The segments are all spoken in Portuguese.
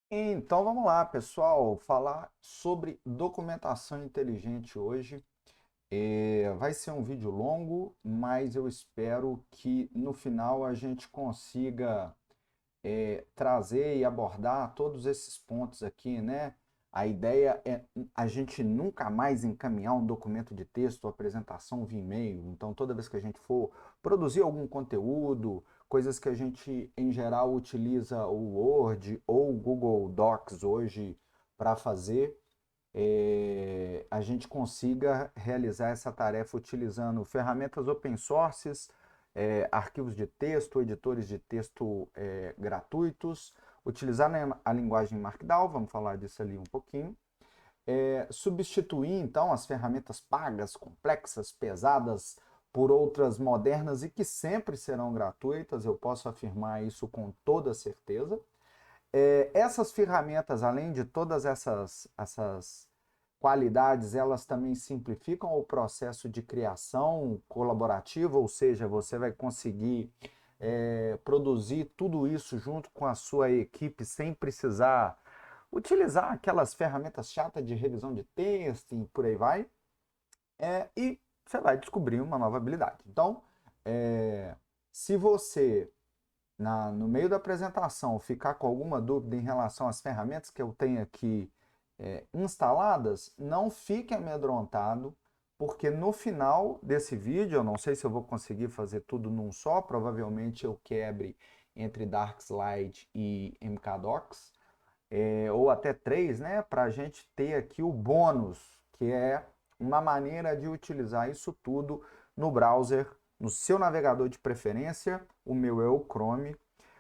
Então vamos lá, pessoal, falar sobre documentação inteligente hoje. Vai ser um vídeo longo, mas eu espero que no final a gente consiga trazer e abordar todos esses pontos aqui, né? A ideia é a gente nunca mais encaminhar um documento de texto ou apresentação via e-mail. Então, toda vez que a gente for produzir algum conteúdo, coisas que a gente em geral utiliza o Word ou o Google Docs hoje para fazer, a gente consiga realizar essa tarefa utilizando ferramentas open sources, arquivos de texto, editores de texto gratuitos, utilizar a linguagem Markdown, vamos falar disso ali um pouquinho, substituir então as ferramentas pagas, complexas, pesadas, por outras modernas e que sempre serão gratuitas, eu posso afirmar isso com toda certeza. Essas ferramentas, além de todas essas qualidades, elas também simplificam o processo de criação colaborativa, ou seja, você vai conseguir produzir tudo isso junto com a sua equipe sem precisar utilizar aquelas ferramentas chatas de revisão de texto e por aí vai. E você vai descobrir uma nova habilidade. Então, se você no meio da apresentação ficar com alguma dúvida em relação às ferramentas que eu tenho aqui instaladas, não fique amedrontado, porque no final desse vídeo, eu não sei se eu vou conseguir fazer tudo num só, provavelmente eu quebre entre Darkslide e MKDocs, ou até três, né, para a gente ter aqui o bônus, que é uma maneira de utilizar isso tudo no browser, no seu navegador de preferência, o meu é o Chrome,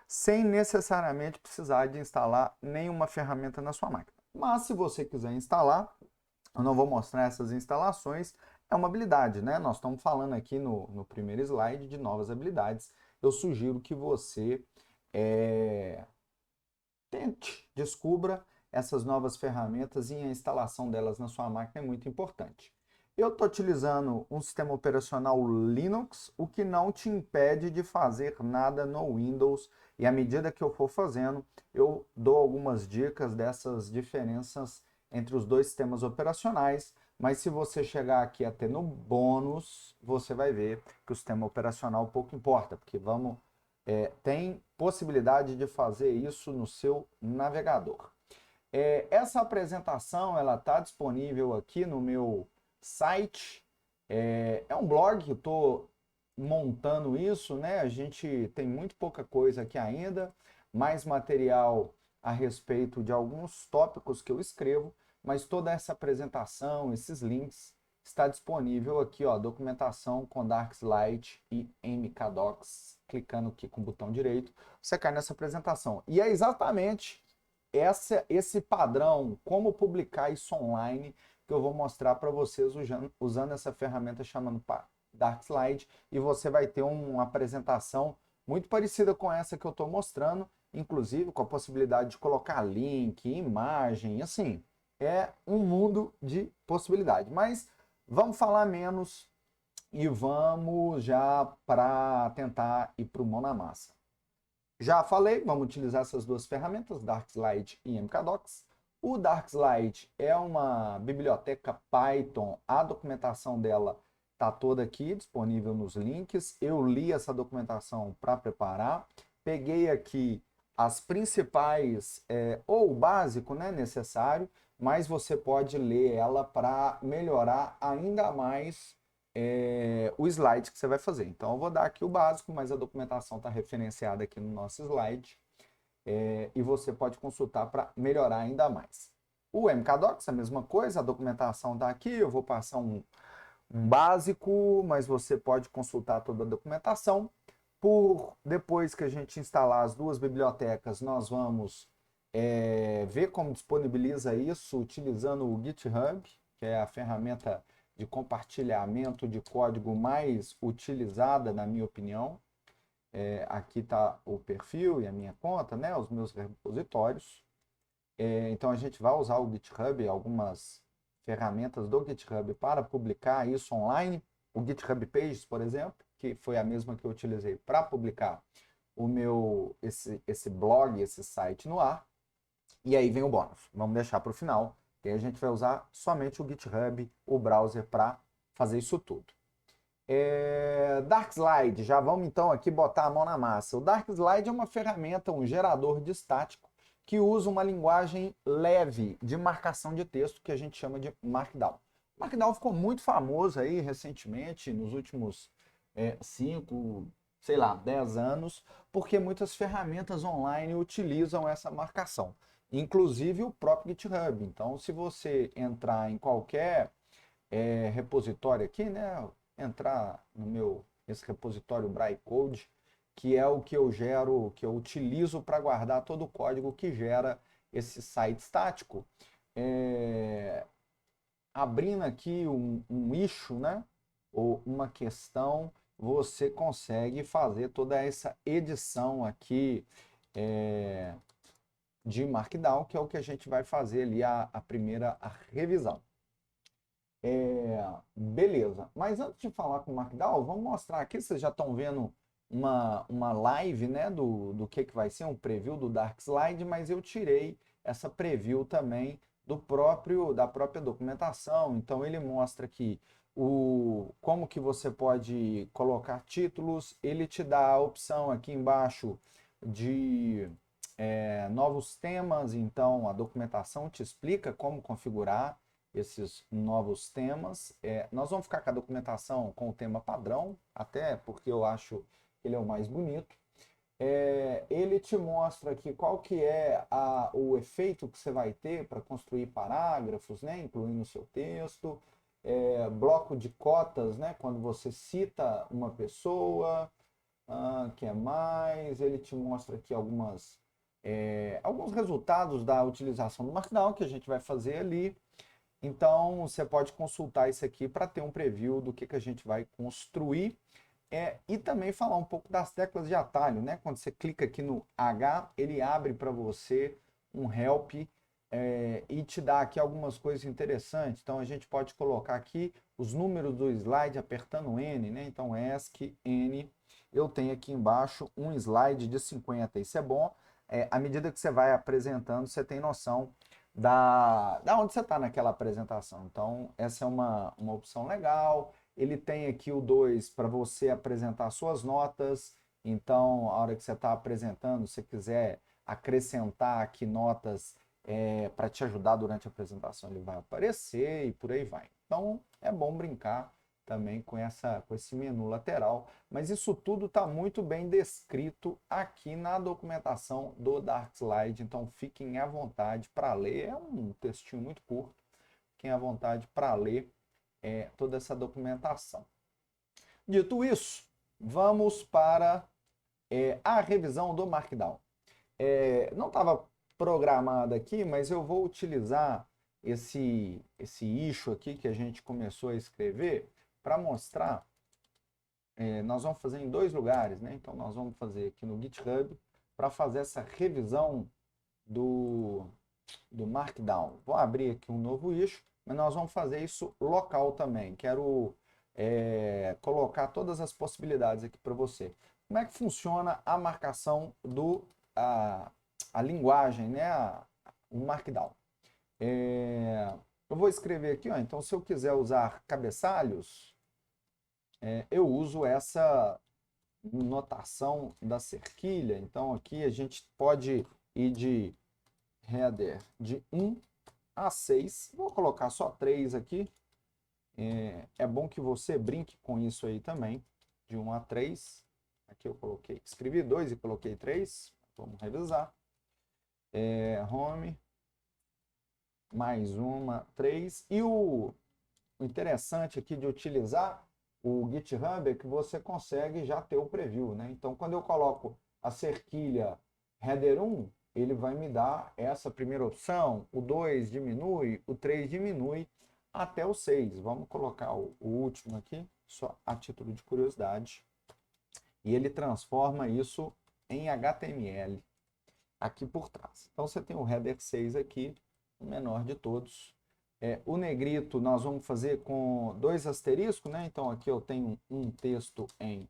sem necessariamente precisar de instalar nenhuma ferramenta na sua máquina. Mas se você quiser instalar, eu não vou mostrar essas instalações, é uma habilidade, né? Nós estamos falando aqui no primeiro slide de novas habilidades. Eu sugiro que você é, tente, descubra essas novas ferramentas e a instalação delas na sua máquina é muito importante. Eu estou utilizando um sistema operacional Linux, o que não te impede de fazer nada no Windows. E à medida que eu for fazendo, eu dou algumas dicas dessas diferenças entre os dois sistemas operacionais. Mas se você chegar aqui até no bônus, você vai ver que o sistema operacional pouco importa, porque tem possibilidade de fazer isso no seu navegador. Essa apresentação ela está disponível aqui no meu site. É um blog que eu estou montando isso, né? A gente tem muito pouca coisa aqui ainda, mais material a respeito de alguns tópicos que eu escrevo, mas toda essa apresentação, esses links, está disponível aqui, ó, documentação com Darkslide e MKDocs. Clicando aqui com o botão direito, você cai nessa apresentação. E é exatamente esse padrão, como publicar isso online, que eu vou mostrar para vocês usando essa ferramenta chamando Darkslide, e você vai ter uma apresentação muito parecida com essa que eu estou mostrando, inclusive com a possibilidade de colocar link, imagem, assim, é um mundo de possibilidade. Mas vamos falar menos e vamos já para tentar ir para o mão na massa. Já falei, vamos utilizar essas duas ferramentas, Darkslide e MKDocs. O Darkslide é uma biblioteca Python, a documentação dela está toda aqui, disponível nos links. Eu li essa documentação para preparar, peguei aqui as principais, ou o básico, né, necessário, mas você pode ler ela para melhorar ainda mais o slide que você vai fazer. Então, eu vou dar aqui o básico, mas a documentação está referenciada aqui no nosso slide e você pode consultar para melhorar ainda mais. O MKDocs, a mesma coisa, a documentação está aqui, eu vou passar um básico, mas você pode consultar toda a documentação. Depois que a gente instalar as duas bibliotecas, nós vamos ver como disponibiliza isso utilizando o GitHub, que é a ferramenta de compartilhamento de código mais utilizada, na minha opinião. Aqui está o perfil e a minha conta, né, os meus repositórios. Então a gente vai usar o GitHub, algumas ferramentas do GitHub para publicar isso online. O GitHub Pages, por exemplo, que foi a mesma que eu utilizei para publicar esse blog, esse site no ar. E aí vem o bônus. Vamos deixar para o final. E aí a gente vai usar somente o GitHub, o browser, para fazer isso tudo. Darkslide, já vamos então aqui botar a mão na massa. O Darkslide é uma ferramenta, um gerador de estático, que usa uma linguagem leve de marcação de texto que a gente chama de Markdown. Markdown ficou muito famoso aí recentemente, nos últimos 5, sei lá, 10 anos, porque muitas ferramentas online utilizam essa marcação, inclusive o próprio GitHub. Então, se você entrar em qualquer repositório aqui, né, entrar esse repositório Bytecode, que é o que eu gero, que eu utilizo para guardar todo o código que gera esse site estático. Abrindo aqui um issue, né, ou uma questão, você consegue fazer toda essa edição aqui de Markdown, que é o que a gente vai fazer ali a primeira revisão. Beleza, mas antes de falar com o Markdown, vamos mostrar aqui, vocês já estão vendo uma live, né, do que vai ser, um preview do Darkslide, mas eu tirei essa preview também da própria documentação. Então ele mostra aqui como que você pode colocar títulos, ele te dá a opção aqui embaixo de novos temas, então a documentação te explica como configurar esses novos temas. Nós vamos ficar com a documentação com o tema padrão, até porque eu acho que ele é o mais bonito. Ele te mostra aqui qual que é o efeito que você vai ter para construir parágrafos, né, incluindo o seu texto, bloco de cotas, né, quando você cita uma pessoa, que é mais, ele te mostra aqui alguns resultados da utilização do Markdown que a gente vai fazer ali. Então, você pode consultar isso aqui para ter um preview do que a gente vai construir. E também falar um pouco das teclas de atalho, né? Quando você clica aqui no H, ele abre para você um help e te dá aqui algumas coisas interessantes. Então, a gente pode colocar aqui os números do slide apertando N, né? Então, ESC, N. Eu tenho aqui embaixo um slide de 50. Isso é bom. À medida que você vai apresentando, você tem noção da onde você está naquela apresentação. Então, essa é uma opção legal. Ele tem aqui o 2 para você apresentar suas notas. Então, a hora que você está apresentando, se quiser acrescentar aqui notas para te ajudar durante a apresentação, ele vai aparecer e por aí vai. Então, é bom brincar também com esse menu lateral. Mas isso tudo está muito bem descrito aqui na documentação do Darkslide. Então, fiquem à vontade para ler. É um textinho muito curto. Fiquem à vontade para ler toda essa documentação. Dito isso, vamos para a revisão do Markdown. Não estava programado aqui, mas eu vou utilizar esse issue aqui que a gente começou a escrever para mostrar. Nós vamos fazer em 2 lugares, né? Então nós vamos fazer aqui no GitHub para fazer essa revisão do Markdown. Vou abrir aqui um novo issue, mas nós vamos fazer isso local também. Quero colocar todas as possibilidades aqui para você. Como é que funciona a marcação a linguagem, né? O Markdown. Eu vou escrever aqui, ó, então se eu quiser usar cabeçalhos, eu uso essa notação da cerquilha. Então aqui a gente pode ir de header de 1 a 6. Vou colocar só 3 aqui. É bom que você brinque com isso aí também. De 1 a 3. Aqui eu escrevi 2 e coloquei 3. Vamos revisar. Home. Mais uma, 3. E o interessante aqui de utilizar o GitHub é que você consegue já ter o preview, né? Então, quando eu coloco a cerquilha header 1, ele vai me dar essa primeira opção, o 2 diminui, o 3 diminui, até o 6. Vamos colocar o último aqui, só a título de curiosidade. E ele transforma isso em HTML aqui por trás. Então, você tem o header 6 aqui, o menor de todos. O negrito nós vamos fazer com 2 asteriscos, né? Então aqui eu tenho um texto em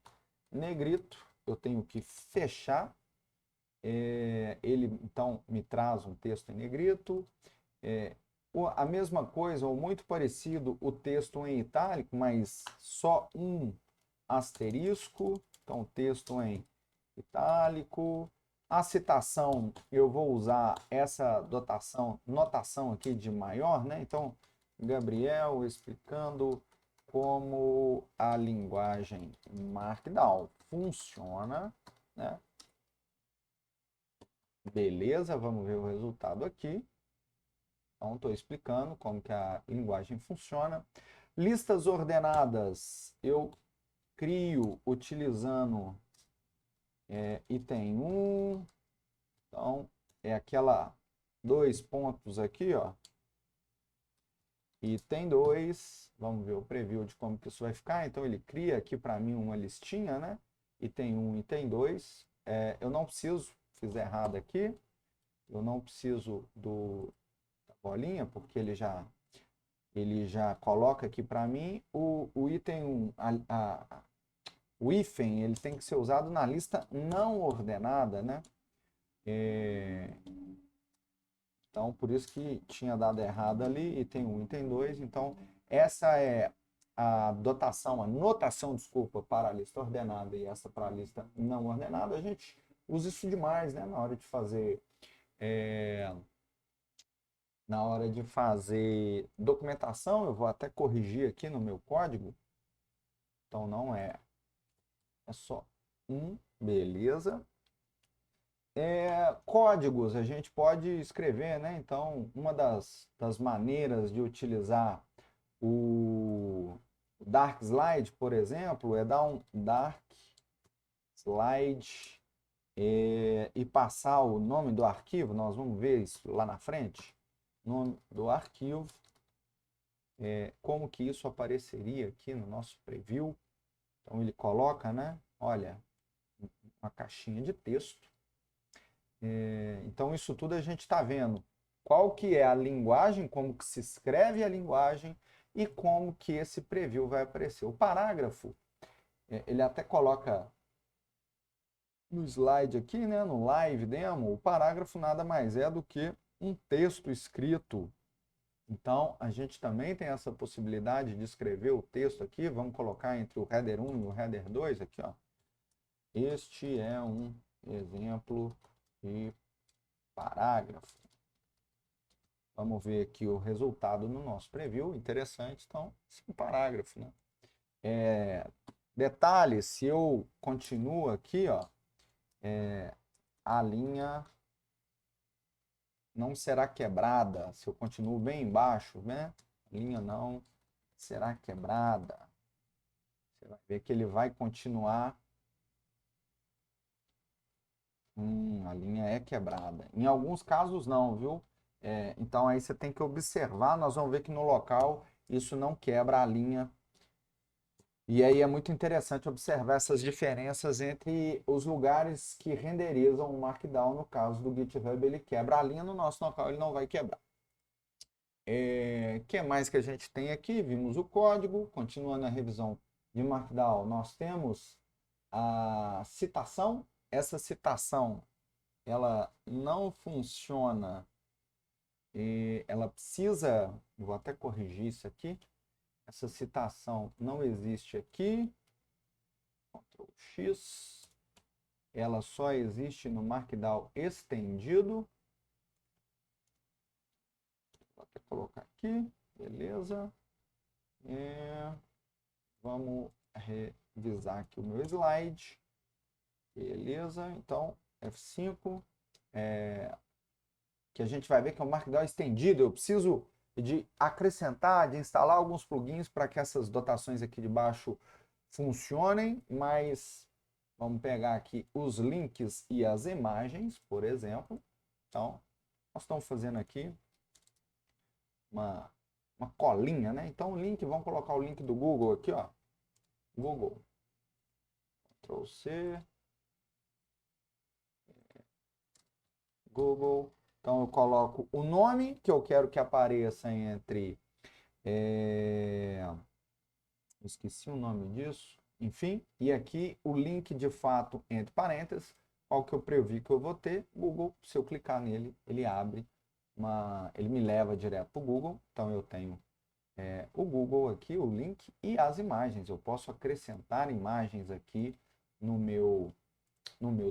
negrito, eu tenho que fechar ele então me traz um texto em negrito. A mesma coisa, ou muito parecido, o texto em itálico, mas só um asterisco. Então, texto em itálico. A citação, eu vou usar essa notação aqui de maior, né? Então, Gabriel explicando como a linguagem Markdown funciona, né? Beleza, vamos ver o resultado aqui. Então, estou explicando como que a linguagem funciona. Listas ordenadas, eu crio utilizando item 1. Então, é aquela 2 pontos aqui, ó. Item 2, vamos ver o preview de como que isso vai ficar. Então, ele cria aqui para mim uma listinha, né? Item 1, item 2. Eu não preciso, fiz errado aqui, eu não preciso da bolinha, porque ele já coloca aqui para mim o item 1, o hífen, ele tem que ser usado na lista não ordenada, né? Então, por isso que tinha dado errado ali, item 1, item 2. Então, essa é a notação, desculpa, para a lista ordenada e essa para a lista não ordenada. A gente usa isso demais, né? Na hora de fazer documentação, eu vou até corrigir aqui no meu código. Então, não é só um, beleza. Códigos a gente pode escrever, né? Então, uma das maneiras de utilizar o Dark Slide, por exemplo, é dar um Dark Slide e passar o nome do arquivo. Nós vamos ver isso lá na frente. Nome do arquivo. Como que isso apareceria aqui no nosso preview. Então, ele coloca, né? Olha, uma caixinha de texto. Então, isso tudo a gente está vendo qual que é a linguagem, como que se escreve a linguagem e como que esse preview vai aparecer. O parágrafo, ele até coloca no slide aqui, né, no live demo, o parágrafo nada mais é do que um texto escrito. Então, a gente também tem essa possibilidade de escrever o texto aqui. Vamos colocar entre o header 1 e o header 2 aqui, ó. Este é um exemplo de parágrafo. Vamos ver aqui o resultado no nosso preview. Interessante. Então, esse é um parágrafo, né? Detalhe, se eu continuo aqui, ó, a linha não será quebrada. Se eu continuo bem embaixo, né? A linha não será quebrada. Você vai ver que ele vai continuar. A linha é quebrada. Em alguns casos não, viu? Então aí você tem que observar. Nós vamos ver que no local isso não quebra a linha. E aí é muito interessante observar essas diferenças entre os lugares que renderizam o Markdown. No caso do GitHub, ele quebra a linha, no nosso local ele não vai quebrar. O que mais que a gente tem aqui? Vimos o código. Continuando a revisão de Markdown, nós temos a citação. Essa citação, ela não funciona, ela precisa, vou até corrigir isso aqui, essa citação não existe aqui, Ctrl X, ela só existe no Markdown estendido. Vou até colocar aqui, beleza. Vamos revisar aqui o meu slide. Beleza, então F5, que a gente vai ver que é um Markdown estendido. Eu preciso de acrescentar, de instalar alguns plugins para que essas dotações aqui de baixo funcionem, mas vamos pegar aqui os links e as imagens, por exemplo. Então, nós estamos fazendo aqui uma colinha, né? Então, o link, vamos colocar o link do Google aqui, ó. Google. Ctrl C. Google. Então, eu coloco o nome que eu quero que apareça entre... Esqueci o nome disso. Enfim, e aqui o link de fato entre parênteses. qual que eu previ que eu vou ter? Google, se eu clicar nele, ele abre ele me leva direto para o Google. Então eu tenho o Google aqui, o link e as imagens. Eu posso acrescentar imagens aqui no meu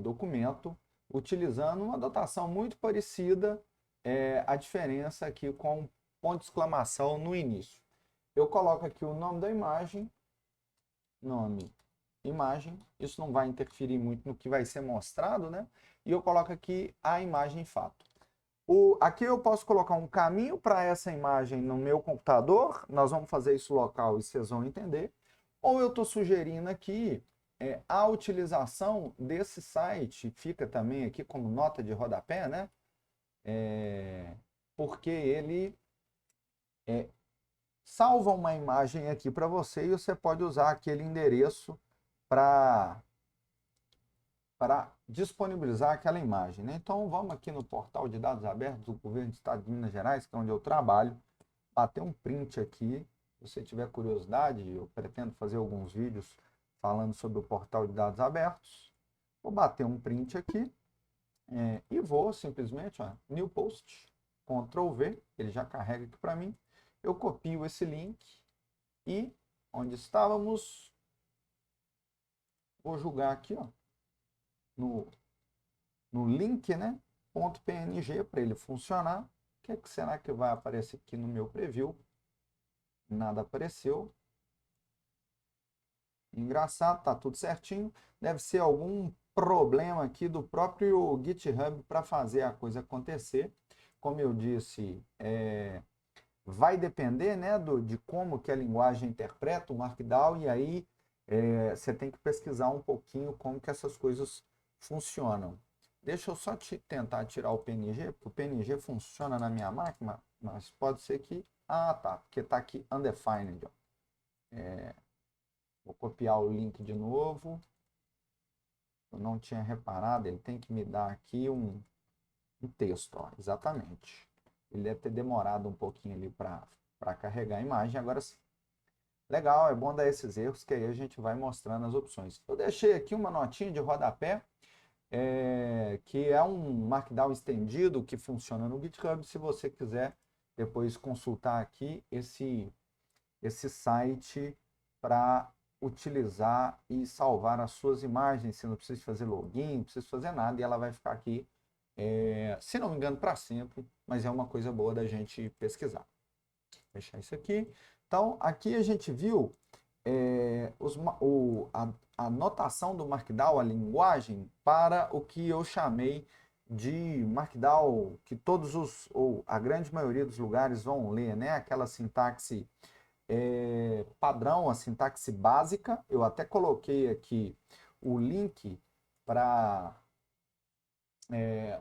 documento, utilizando uma dotação muito parecida, a diferença aqui com ponto de exclamação no início. Eu coloco aqui o nome da imagem, imagem, isso não vai interferir muito no que vai ser mostrado, né? E eu coloco aqui a imagem fato. Aqui eu posso colocar um caminho para essa imagem no meu computador, nós vamos fazer isso local e vocês vão entender. Ou eu estou sugerindo aqui a utilização desse site, fica também aqui como nota de rodapé, né? Porque ele salva uma imagem aqui para você e você pode usar aquele endereço para disponibilizar aquela imagem, né? Então vamos aqui no portal de dados abertos do Governo do Estado de Minas Gerais, que é onde eu trabalho, bater um print aqui. Se você tiver curiosidade, eu pretendo fazer alguns vídeos falando sobre o portal de dados abertos. Vou bater um print aqui e vou simplesmente, New Post, Ctrl V, ele já carrega aqui para mim. Eu copio esse link e onde estávamos, vou jogar aqui, no link, né? .png para ele funcionar. O que será que vai aparecer aqui no meu preview? Nada apareceu. Engraçado, tá tudo certinho. Deve ser algum problema aqui do próprio GitHub para fazer a coisa acontecer. Como eu disse, vai depender, né, de como que a linguagem interpreta o Markdown, e aí você tem que pesquisar um pouquinho como que essas coisas funcionam. Deixa eu só tentar tirar o PNG, porque o PNG funciona na minha máquina, mas pode ser que... Ah, tá, porque está aqui undefined. Ó. Vou copiar o link de novo. Eu não tinha reparado, ele tem que me dar aqui um texto, ó, exatamente. Ele deve ter demorado um pouquinho ali para carregar a imagem. Agora sim. Legal, é bom dar esses erros, que aí a gente vai mostrando as opções. Eu deixei aqui uma notinha de rodapé, que é um Markdown estendido que funciona no GitHub. Se você quiser depois consultar aqui esse site para utilizar e salvar as suas imagens. Você não precisa fazer login, não precisa fazer nada, e ela vai ficar aqui, se não me engano, para sempre, mas é uma coisa boa da gente pesquisar. Vou fechar isso aqui. Então, aqui a gente viu a notação do Markdown, a linguagem, para o que eu chamei de Markdown, que ou a grande maioria dos lugares vão ler, né? Aquela sintaxe padrão, a sintaxe básica. Eu até coloquei aqui o link para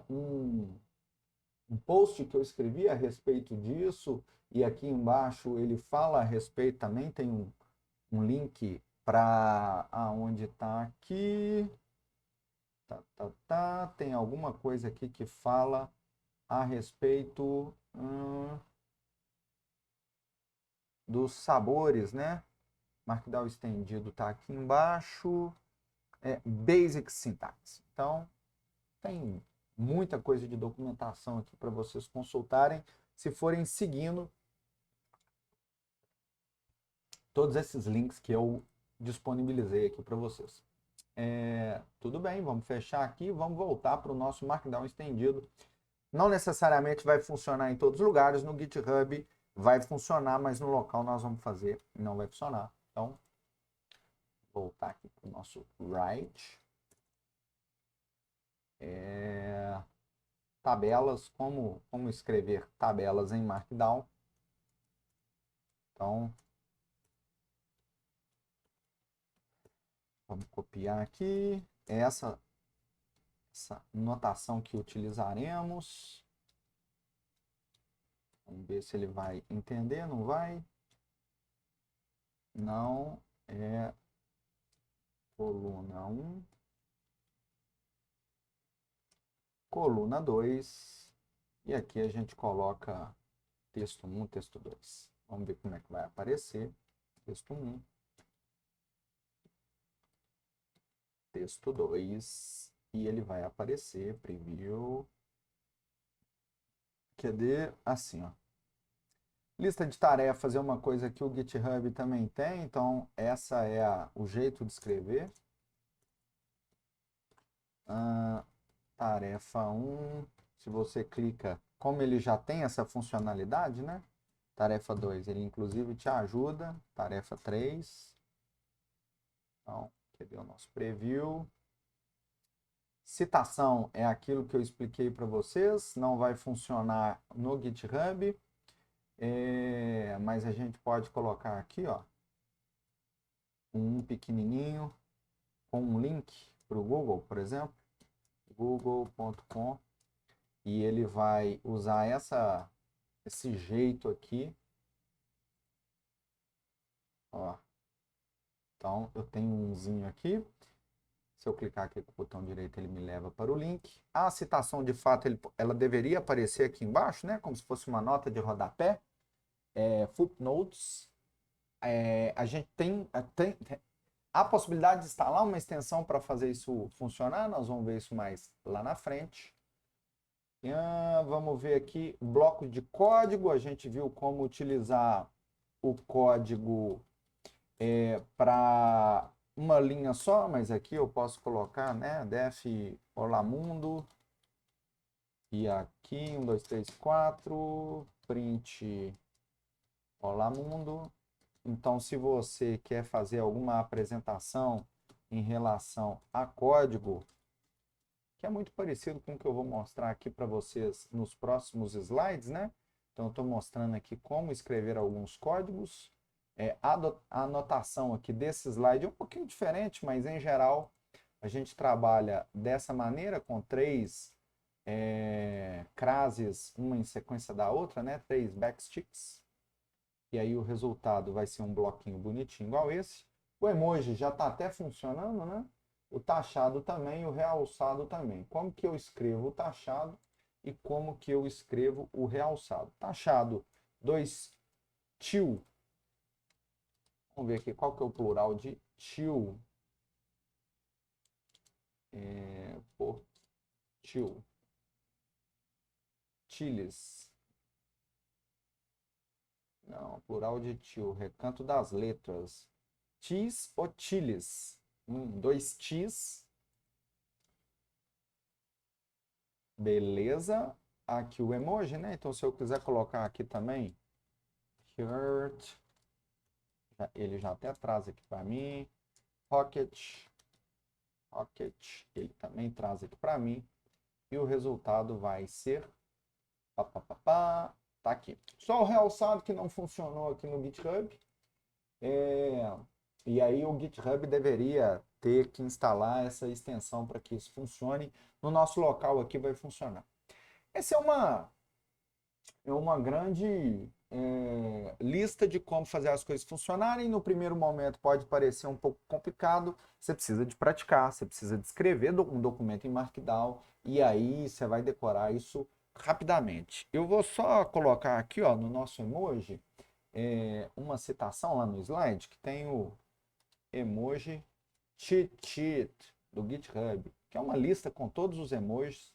um post que eu escrevi a respeito disso, e aqui embaixo ele fala a respeito também, tem um link para aonde está aqui, tem alguma coisa aqui que fala a respeito dos sabores, né? Markdown estendido está aqui embaixo, Basic Syntax. Então, tem muita coisa de documentação aqui para vocês consultarem, se forem seguindo todos esses links que eu disponibilizei aqui para vocês. Tudo bem, vamos fechar aqui, vamos voltar para o nosso Markdown estendido. Não necessariamente vai funcionar em todos os lugares, no GitHub vai funcionar, mas no local nós vamos fazer e não vai funcionar. Então, voltar aqui para o nosso write. Tabelas, como escrever tabelas em Markdown. Então, vamos copiar aqui essa notação que utilizaremos. Vamos ver se ele vai entender, não vai? Não, é coluna 1, coluna 2, e aqui a gente coloca texto 1, texto 2. Vamos ver como é que vai aparecer. Texto 1, texto 2, e ele vai aparecer, preview, cadê? Assim, ó. Lista de tarefas é uma coisa que o GitHub também tem, então essa é o jeito de escrever. Tarefa 1, se você clica, como ele já tem essa funcionalidade, né? Tarefa 2, ele inclusive te ajuda. Tarefa 3. Então, cadê o nosso preview? Citação é aquilo que eu expliquei para vocês, não vai funcionar no GitHub, mas a gente pode colocar aqui, ó, um pequenininho com um link para o Google, por exemplo, google.com, e ele vai usar esse jeito aqui, ó. Então, eu tenho umzinho aqui. Se eu clicar aqui com o botão direito, ele me leva para o link. A citação, de fato, ela deveria aparecer aqui embaixo, né? Como se fosse uma nota de rodapé. Footnotes. A gente tem a possibilidade de instalar uma extensão para fazer isso funcionar. Nós vamos ver isso mais lá na frente. Vamos ver aqui, bloco de código. A gente viu como utilizar o código para uma linha só, mas aqui eu posso colocar, né, def olá mundo, e aqui 1, 2, 3, 4, print olá mundo. Então, se você quer fazer alguma apresentação em relação a código, que é muito parecido com o que eu vou mostrar aqui para vocês nos próximos slides, né? Então, eu estou mostrando aqui como escrever alguns códigos. A anotação aqui desse slide é um pouquinho diferente, mas em geral a gente trabalha dessa maneira, com 3 crases, uma em sequência da outra, né? 3 backsticks. E aí o resultado vai ser um bloquinho bonitinho igual esse. O emoji já está até funcionando, né? O taxado também, o realçado também. Como que eu escrevo o taxado e como que eu escrevo o realçado? Taxado 2 til. Vamos ver aqui qual que é o plural de til. Por til. Tiles. Não, plural de til. Recanto das letras. Tis ou tiles? 2 tis. Beleza. Aqui o emoji, né? Então, se eu quiser colocar aqui também, heart. Ele já até traz aqui para mim. Rocket. Ele também traz aqui para mim. E o resultado vai ser... Tá aqui. Só o realçado que não funcionou aqui no GitHub. E aí o GitHub deveria ter que instalar essa extensão para que isso funcione. No nosso local aqui vai funcionar. Essa é uma grande lista de como fazer as coisas funcionarem. No primeiro momento pode parecer um pouco complicado, você precisa de praticar, você precisa de escrever um documento em Markdown, e aí você vai decorar isso rapidamente. Eu vou só colocar aqui, ó, no nosso emoji, uma citação lá no slide, que tem o emoji cheat sheet do GitHub, que é uma lista com todos os emojis.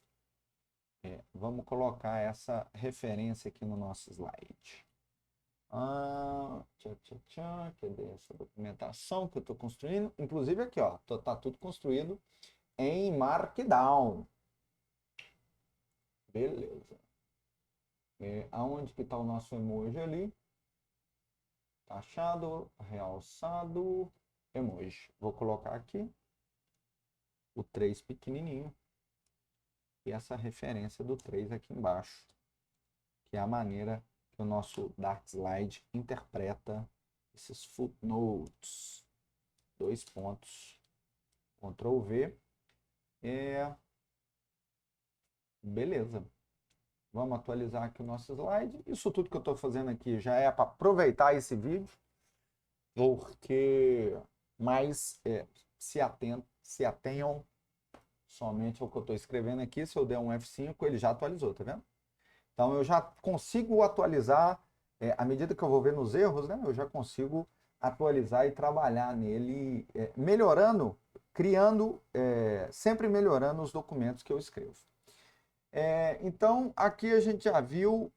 Vamos colocar essa referência aqui no nosso slide. Cadê essa documentação que eu estou construindo? Inclusive aqui, ó, tá tudo construído em Markdown. Beleza. Aonde que está o nosso emoji ali? Taxado, realçado, emoji. Vou colocar aqui o 3 pequenininho e essa referência do 3 aqui embaixo, que é a maneira que o nosso Dark Slide interpreta esses footnotes. 2 pontos. Ctrl V. Beleza. Vamos atualizar aqui o nosso slide. Isso tudo que eu estou fazendo aqui já é para aproveitar esse vídeo, porque mais se atenham somente ao que eu estou escrevendo aqui. Se eu der um F5, ele já atualizou, tá vendo? Então eu já consigo atualizar, à medida que eu vou ver nos erros, né, eu já consigo atualizar e trabalhar nele, melhorando criando, sempre melhorando os documentos que eu escrevo. Então, aqui a gente já viu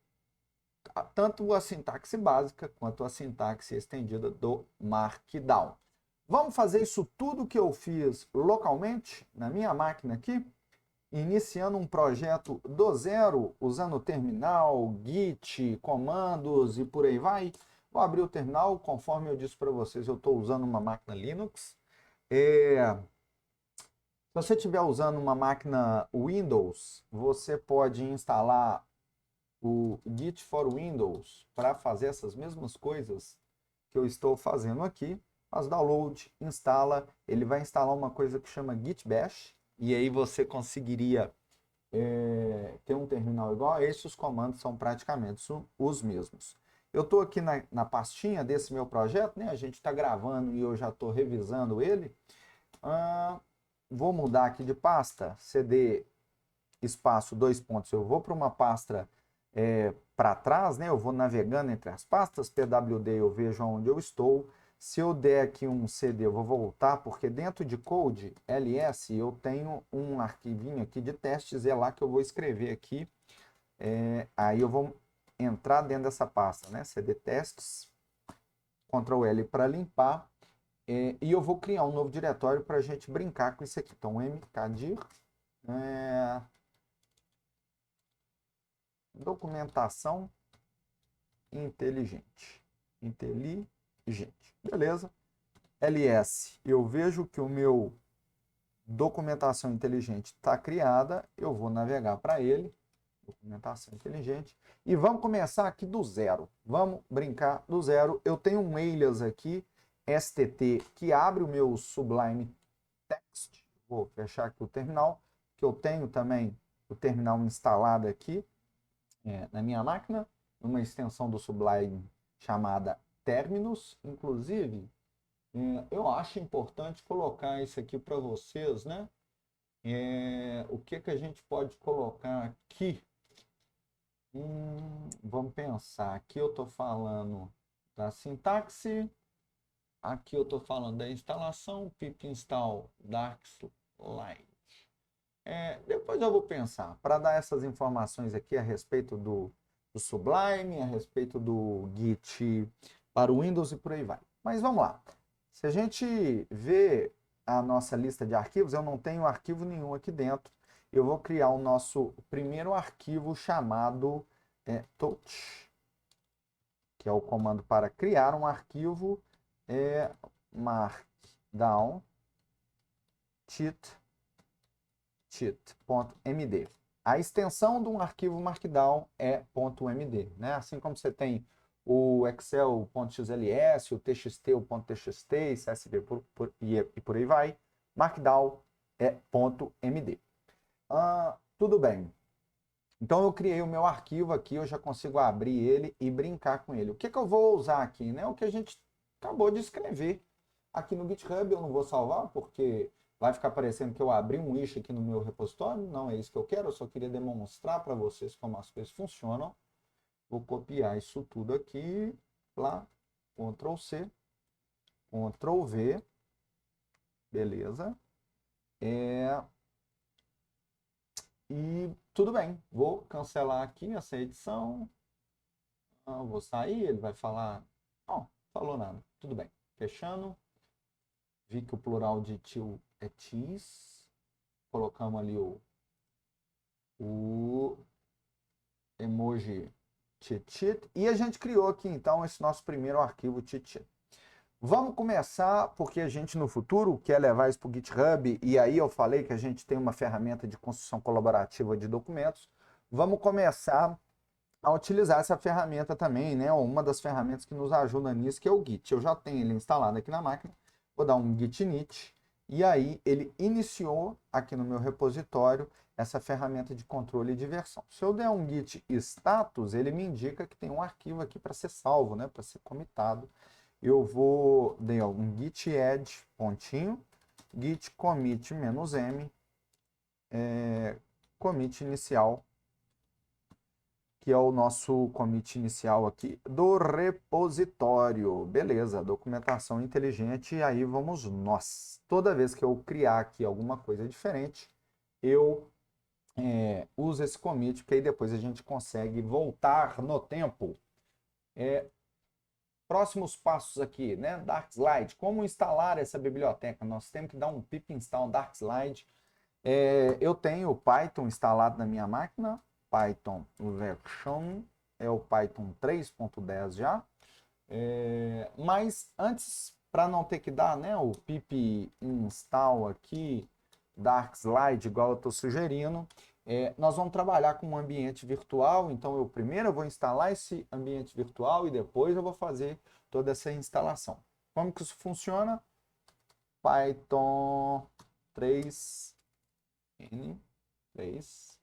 tanto a sintaxe básica quanto a sintaxe estendida do Markdown. Vamos fazer isso tudo que eu fiz localmente, na minha máquina aqui, iniciando um projeto do zero, usando o terminal, Git, comandos e por aí vai. Vou abrir o terminal, conforme eu disse para vocês, eu estou usando uma máquina Linux. Se você estiver usando uma máquina Windows, você pode instalar o Git for Windows para fazer essas mesmas coisas que eu estou fazendo aqui. Faz download, instala, ele vai instalar uma coisa que chama Git Bash, e aí você conseguiria ter um terminal igual a esse, os comandos são praticamente os mesmos. Eu estou aqui na pastinha desse meu projeto, né? A gente está gravando e eu já estou revisando ele. Vou mudar aqui de pasta, cd espaço 2 pontos, eu vou para uma pasta para trás, né? Eu vou navegando entre as pastas, pwd eu vejo onde eu estou. Se eu der aqui um cd, eu vou voltar, porque dentro de code ls eu tenho um arquivinho aqui de testes, é lá que eu vou escrever aqui. Aí eu vou entrar dentro dessa pasta, né? cd testes, Ctrl L para limpar, e eu vou criar um novo diretório para a gente brincar com isso aqui. Então, mkdir documentação inteligente. Beleza. ls, eu vejo que o meu documentação inteligente está criada, eu vou navegar para ele, documentação inteligente, e vamos começar aqui do zero. Vamos brincar do zero. Eu tenho um alias aqui, STT, que abre o meu Sublime Text. Vou fechar aqui o terminal, que eu tenho também o terminal instalado aqui na minha máquina, uma extensão do Sublime chamada Terminus. Inclusive, eu acho importante colocar isso aqui para vocês, né? O que a gente pode colocar aqui? Vamos pensar. Aqui eu estou falando da sintaxe. Aqui eu estou falando da instalação, pip install Darklight. Depois eu vou pensar, para dar essas informações aqui a respeito do Sublime, a respeito do Git para o Windows e por aí vai. Mas vamos lá. Se a gente vê a nossa lista de arquivos, eu não tenho arquivo nenhum aqui dentro. Eu vou criar o nosso primeiro arquivo chamado touch, que é o comando para criar um arquivo markdown cheat.md. A extensão de um arquivo markdown é .md, né? Assim como você tem o excel.xls, o txt, o .txt, csv e por aí vai, markdown é .md. Tudo bem. Então eu criei o meu arquivo aqui, eu já consigo abrir ele e brincar com ele. O que eu vou usar aqui, né? O que a gente acabou de escrever aqui no GitHub. Eu não vou salvar porque vai ficar parecendo que eu abri um issue aqui no meu repositório. Não é isso que eu quero, eu só queria demonstrar para vocês como as coisas funcionam. Vou copiar isso tudo aqui, lá, Ctrl C, Ctrl V, beleza. E tudo bem, vou cancelar aqui essa edição. Vou sair, ele vai falar... Não, falou nada, tudo bem. Fechando. Vi que o plural de tio é tis. Colocamos ali o emoji tit. E a gente criou aqui, então, esse nosso primeiro arquivo tit. Vamos começar, porque a gente no futuro quer levar isso para o GitHub, e aí eu falei que a gente tem uma ferramenta de construção colaborativa de documentos. Vamos começar a utilizar essa ferramenta também, né? Uma das ferramentas que nos ajuda nisso, que é o Git. Eu já tenho ele instalado aqui na máquina, vou dar um git init, e aí ele iniciou aqui no meu repositório essa ferramenta de controle de versão. Se eu der um git status, ele me indica que tem um arquivo aqui para ser salvo, né? Para ser comitado. Eu vou dar um git add, pontinho, git commit -m, commit inicial, que é o nosso commit inicial aqui do repositório. Beleza, documentação inteligente, e aí vamos nós. Toda vez que eu criar aqui alguma coisa diferente, eu uso esse commit, porque aí depois a gente consegue voltar no tempo. Próximos passos aqui, né? Darkslide. Como instalar essa biblioteca? Nós temos que dar um pip install Darkslide. Eu tenho o Python instalado na minha máquina. Python version é o Python 3.10 já. Mas antes, para não ter que dar, né, o pip install aqui, Darkslide, igual eu estou sugerindo, nós vamos trabalhar com um ambiente virtual. Então, primeiro eu vou instalar esse ambiente virtual e depois eu vou fazer toda essa instalação. Como que isso funciona? Python 3N 3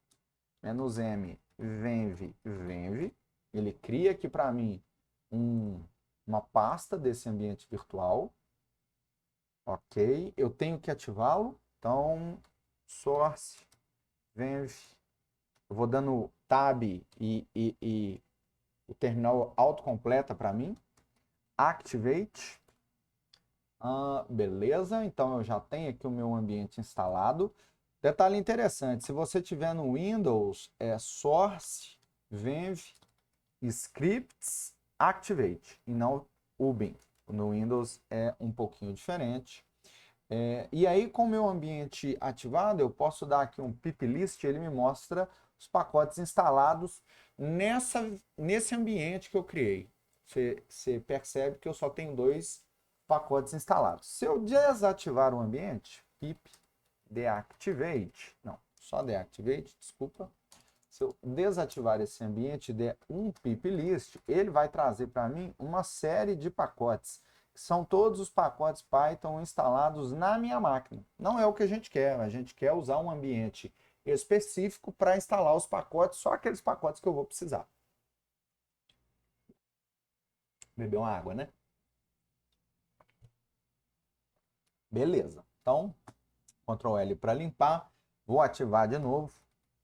-m venv. Ele cria aqui para mim uma pasta desse ambiente virtual. Ok, eu tenho que ativá-lo. Então, source venv. Eu vou dando tab e o terminal autocompleta para mim. Activate. Beleza, então eu já tenho aqui o meu ambiente instalado. Detalhe interessante, se você tiver no Windows, é source venv scripts activate e não ubin. No Windows é um pouquinho diferente. E aí, com o meu ambiente ativado, eu posso dar aqui um pip list, ele me mostra os pacotes instalados nesse ambiente que eu criei. Você percebe que eu só tenho 2 pacotes instalados. Se eu desativar o ambiente, pip deactivate, não, só deactivate, desculpa. Se eu desativar esse ambiente e der um pip list, ele vai trazer para mim uma série de pacotes, que são todos os pacotes Python instalados na minha máquina. Não é o que a gente quer usar um ambiente específico para instalar os pacotes, só aqueles pacotes que eu vou precisar. Beber uma água, né? Beleza. Então, Ctrl L para limpar. Vou ativar de novo.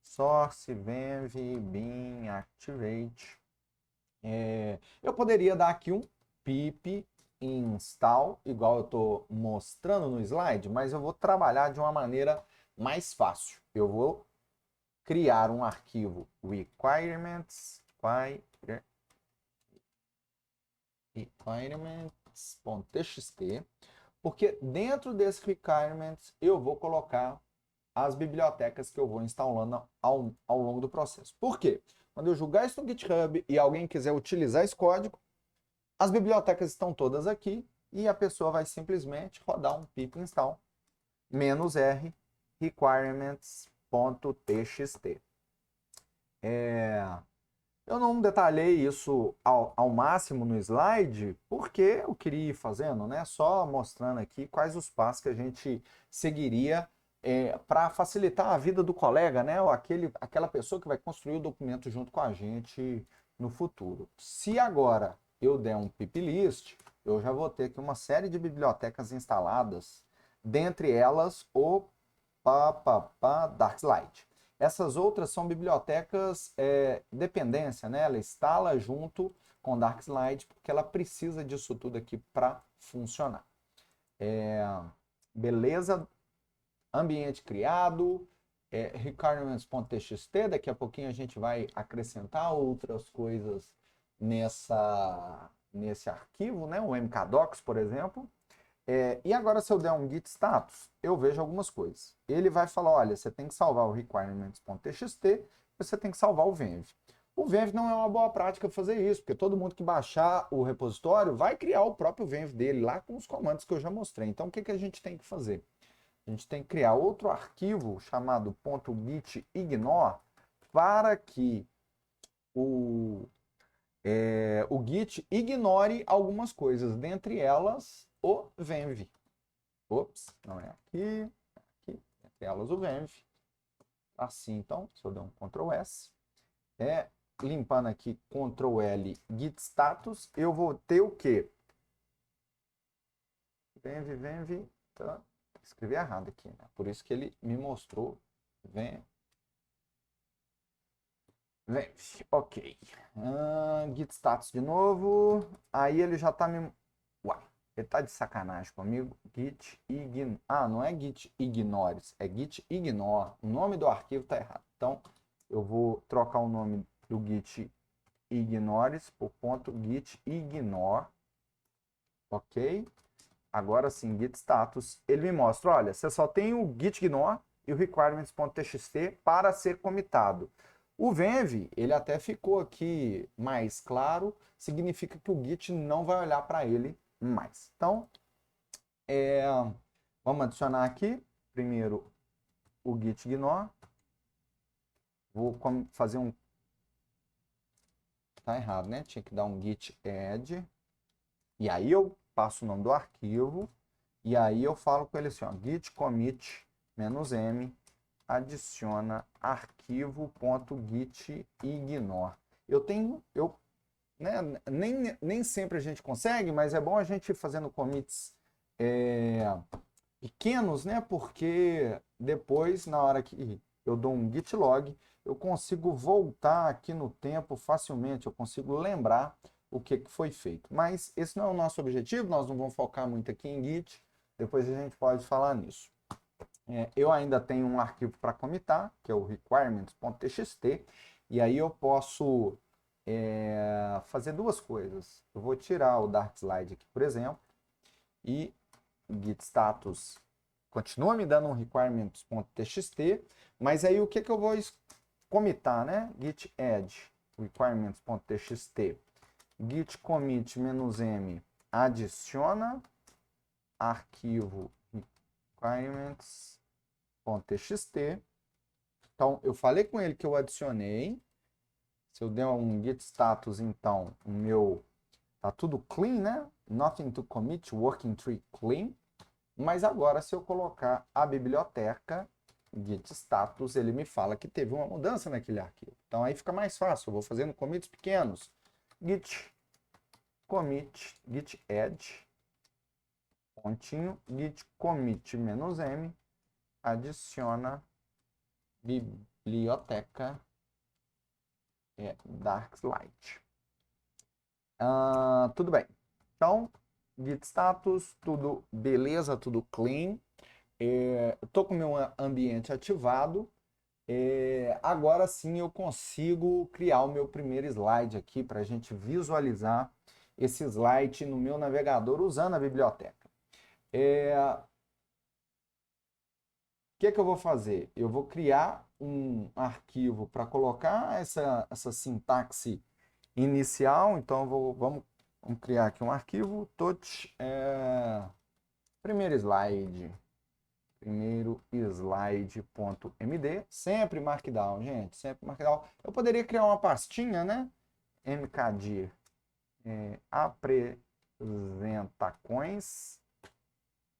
Source venv bin activate. Eu poderia dar aqui um pip install, igual eu estou mostrando no slide, mas eu vou trabalhar de uma maneira mais fácil. Eu vou criar um arquivo requirements.txt, porque dentro desse requirements eu vou colocar as bibliotecas que eu vou instalando ao longo do processo. Por quê? Quando eu jogar isso no GitHub e alguém quiser utilizar esse código, as bibliotecas estão todas aqui e a pessoa vai simplesmente rodar um pip install -r requirements.txt. Eu não detalhei isso ao máximo no slide, porque eu queria ir fazendo, né? Só mostrando aqui quais os passos que a gente seguiria para facilitar a vida do colega, né? Ou aquela pessoa que vai construir o documento junto com a gente no futuro. Se agora eu der um pip list, eu já vou ter aqui uma série de bibliotecas instaladas, dentre elas o Darkslide. Essas outras são bibliotecas dependência, né? Ela instala junto com Darkslide, porque ela precisa disso tudo aqui para funcionar. Beleza? Ambiente criado, requirements.txt, daqui a pouquinho a gente vai acrescentar outras coisas nesse arquivo, né? O mkdocs, por exemplo. E agora, se eu der um git status, eu vejo algumas coisas. Ele vai falar, olha, você tem que salvar o requirements.txt e você tem que salvar o venv. O venv não é uma boa prática fazer isso, porque todo mundo que baixar o repositório vai criar o próprio venv dele lá com os comandos que eu já mostrei. Então, o que a gente tem que fazer? A gente tem que criar outro arquivo chamado .gitignore para que o Git ignore algumas coisas, dentre elas o venv. Ops, não é aqui, aqui, entre elas o venv. Assim, então, se eu der um Ctrl S, limpando aqui Ctrl L git status, eu vou ter o quê? Venv, tá? Escrevi errado aqui, né? Por isso que ele me mostrou venv. Venv, ok. Git status de novo. Aí ele já tá me... Uai, ele tá de sacanagem comigo. Git ignore. Ah, não é git ignores, é git ignore. O nome do arquivo tá errado. Então, eu vou trocar o nome do git ignores por ponto git ignore. Ok? Agora sim, git status. Ele me mostra, olha, você só tem o git ignore e o requirements.txt para ser comitado. O Venv, ele até ficou aqui mais claro, significa que o Git não vai olhar para ele mais. Então, vamos adicionar aqui, primeiro, o Git ignore. Vou fazer um... Tá errado, né? Tinha que dar um git add. E aí eu passo o nome do arquivo. E aí eu falo com ele assim, ó, git commit -m adiciona arquivo.git ignore. Né, nem sempre a gente consegue, mas é bom a gente ir fazendo commits pequenos, né? Porque depois, na hora que eu dou um git log, eu consigo voltar aqui no tempo facilmente, eu consigo lembrar o que foi feito. Mas esse não é o nosso objetivo, nós não vamos focar muito aqui em Git, depois a gente pode falar nisso. Eu ainda tenho um arquivo para comitar, que é o requirements.txt, e aí eu posso fazer duas coisas. Eu vou tirar o Dark Slide aqui, por exemplo, e git status continua me dando um requirements.txt, mas aí o que eu vou comitar, né? Git add requirements.txt, git commit -m adiciona arquivo requirements.txt. Então, eu falei com ele que eu adicionei. Se eu der um git status, então, o meu tá tudo clean, né? Nothing to commit, working tree clean. Mas agora, se eu colocar a biblioteca git status, ele me fala que teve uma mudança naquele arquivo. Então, aí fica mais fácil. Eu vou fazendo commits pequenos. Git commit, git add, pontinho, git commit -m, adiciona biblioteca Darklight. Tudo bem. Então, git status, tudo beleza, tudo clean. Estou com o meu ambiente ativado. Agora sim eu consigo criar o meu primeiro slide aqui para a gente visualizar esse slide no meu navegador usando a biblioteca. O que eu vou fazer? Eu vou criar um arquivo para colocar essa sintaxe inicial. Então, vamos criar aqui um arquivo, touch, primeiro slide.md, sempre Markdown, gente, sempre Markdown. Eu poderia criar uma pastinha, né? mkdir apresentacões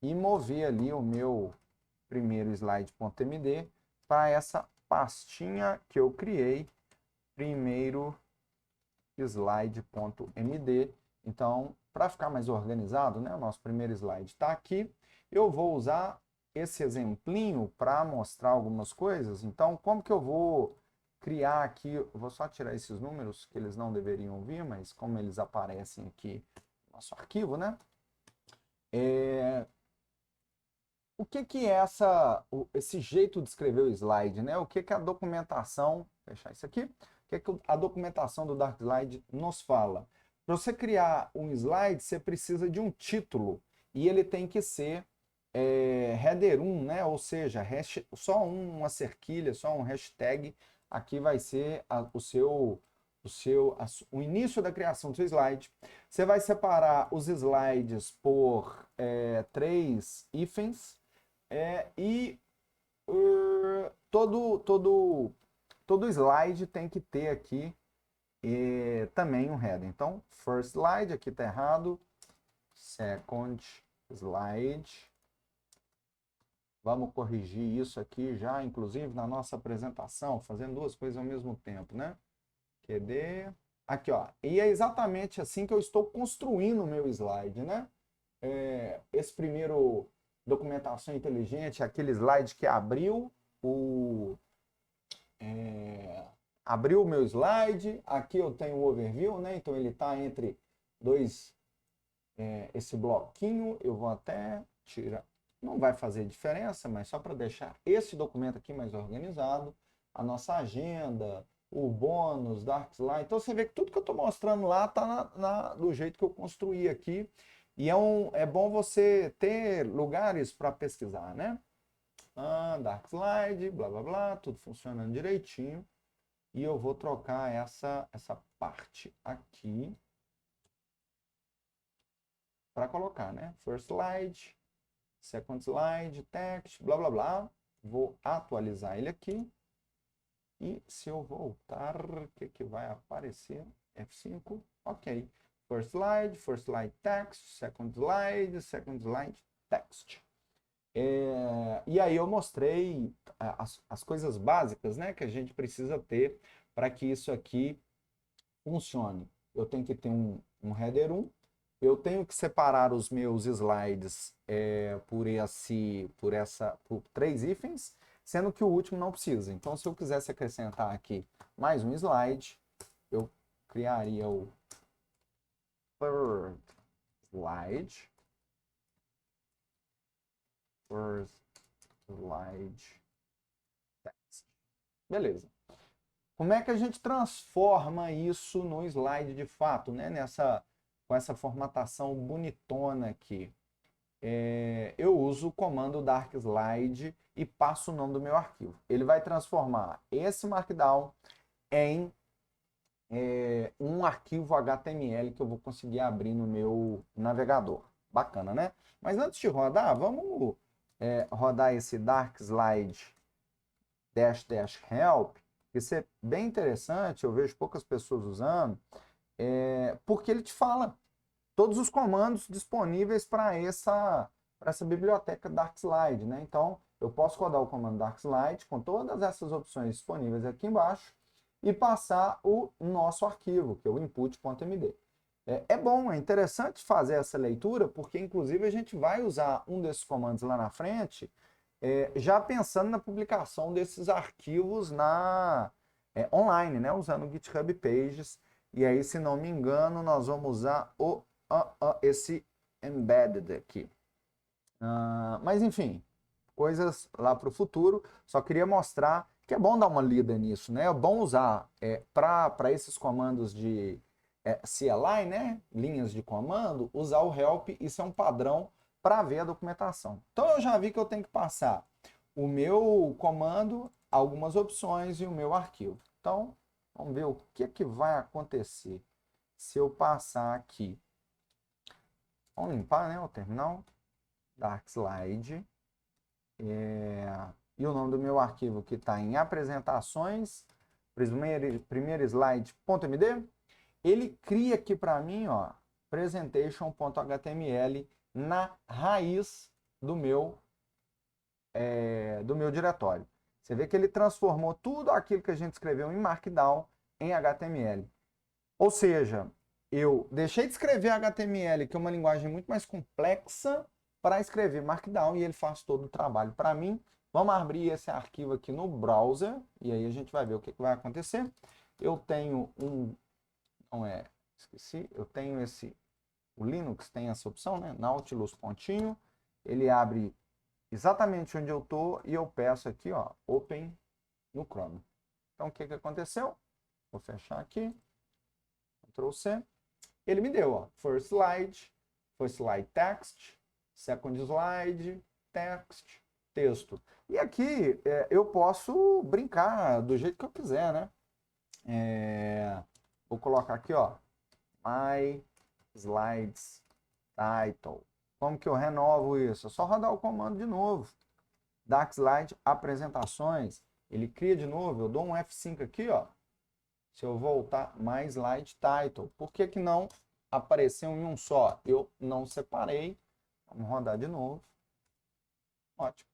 e mover ali o meu primeiro slide.md para essa pastinha que eu criei, primeiro slide.md. Então, para ficar mais organizado, né, o nosso primeiro slide está aqui. Eu vou usar esse exemplinho para mostrar algumas coisas. Então, como que eu vou criar aqui? Eu vou só tirar esses números, que eles não deveriam vir, mas como eles aparecem aqui no nosso arquivo, né? O que é esse jeito de escrever o slide, né? O que é a documentação, vou fechar isso aqui, o que a documentação do Darkslide nos fala? Para você criar um slide, você precisa de um título, e ele tem que ser header 1, né? Ou seja, só uma cerquilha, só um hashtag, aqui vai ser o início da criação do seu slide. Você vai separar os slides por 3 hífens, e todo slide tem que ter aqui também um header. Então, first slide, aqui está errado. Second slide. Vamos corrigir isso aqui já, inclusive, na nossa apresentação, fazendo duas coisas ao mesmo tempo, né? QD. Aqui, ó. E é exatamente assim que eu estou construindo o meu slide, né? Esse primeiro documentação inteligente, aquele slide que abriu abriu o meu slide, aqui eu tenho o overview, né? Então ele está entre dois, esse bloquinho, eu vou até tirar, não vai fazer diferença, mas só para deixar esse documento aqui mais organizado, a nossa agenda, o bônus, Dark Slide. Então você vê que tudo que eu estou mostrando lá está do jeito que eu construí aqui. E é bom você ter lugares para pesquisar, né? Dark Slide, blá blá blá, tudo funcionando direitinho. E eu vou trocar essa parte aqui para colocar, né? First slide, second slide, text, blá blá blá. Vou atualizar ele aqui. E se eu voltar, o que vai aparecer? F5, ok. First slide text, second slide text. E aí eu mostrei as coisas básicas, né, que a gente precisa ter para que isso aqui funcione. Eu tenho que ter um header 1, eu tenho que separar os meus slides por 3 hífens, sendo que o último não precisa. Então, se eu quisesse acrescentar aqui mais um slide, eu criaria o third slide. First slide text. Beleza. Como é que a gente transforma isso no slide de fato, né? Com essa formatação bonitona aqui? Eu uso o comando dark slide e passo o nome do meu arquivo. Ele vai transformar esse Markdown em um arquivo HTML que eu vou conseguir abrir no meu navegador. Bacana, né? Mas antes de rodar, vamos rodar esse dark slide -help, que isso é bem interessante, eu vejo poucas pessoas usando, porque ele te fala todos os comandos disponíveis para essa biblioteca dark slide, né? Então, eu posso rodar o comando dark slide com todas essas opções disponíveis aqui embaixo e passar o nosso arquivo, que é o input.md. É bom, é interessante fazer essa leitura, porque inclusive a gente vai usar um desses comandos lá na frente, já pensando na publicação desses arquivos online, né? Usando o GitHub Pages. E aí, se não me engano, nós vamos usar esse embedded aqui. Mas enfim, coisas lá para o futuro. Só queria mostrar que é bom dar uma lida nisso, né? É bom usar para esses comandos de CLI, né? Linhas de comando, usar o help. Isso é um padrão para ver a documentação. Então eu já vi que eu tenho que passar o meu comando, algumas opções e o meu arquivo. Então, vamos ver o que vai acontecer se eu passar aqui. Vamos limpar, né, o terminal. Dark Slide. E o nome do meu arquivo que está em apresentações, primeiro slide.md. Ele cria aqui para mim, ó, presentation.html na raiz do meu diretório. Você vê que ele transformou tudo aquilo que a gente escreveu em Markdown em HTML. Ou seja, eu deixei de escrever HTML, que é uma linguagem muito mais complexa, para escrever Markdown, e ele faz todo o trabalho para mim. Vamos abrir esse arquivo aqui no browser, e aí a gente vai ver o que vai acontecer. Eu tenho eu tenho o Linux tem essa opção, né? Nautilus pontinho, ele abre exatamente onde eu estou e eu peço aqui, ó, Open no Chrome. Então, o que aconteceu? Vou fechar aqui, Ctrl C, ele me deu, ó, first slide text, second slide text, texto. E aqui eu posso brincar do jeito que eu quiser, né? Vou colocar aqui, ó, my slides title. Como que eu renovo isso? É só rodar o comando de novo. Dark Slide apresentações. Ele cria de novo. Eu dou um F5 aqui, ó. Se eu voltar, my slide title. Por que que não apareceu em um só? Eu não separei. Vamos rodar de novo. Ótimo.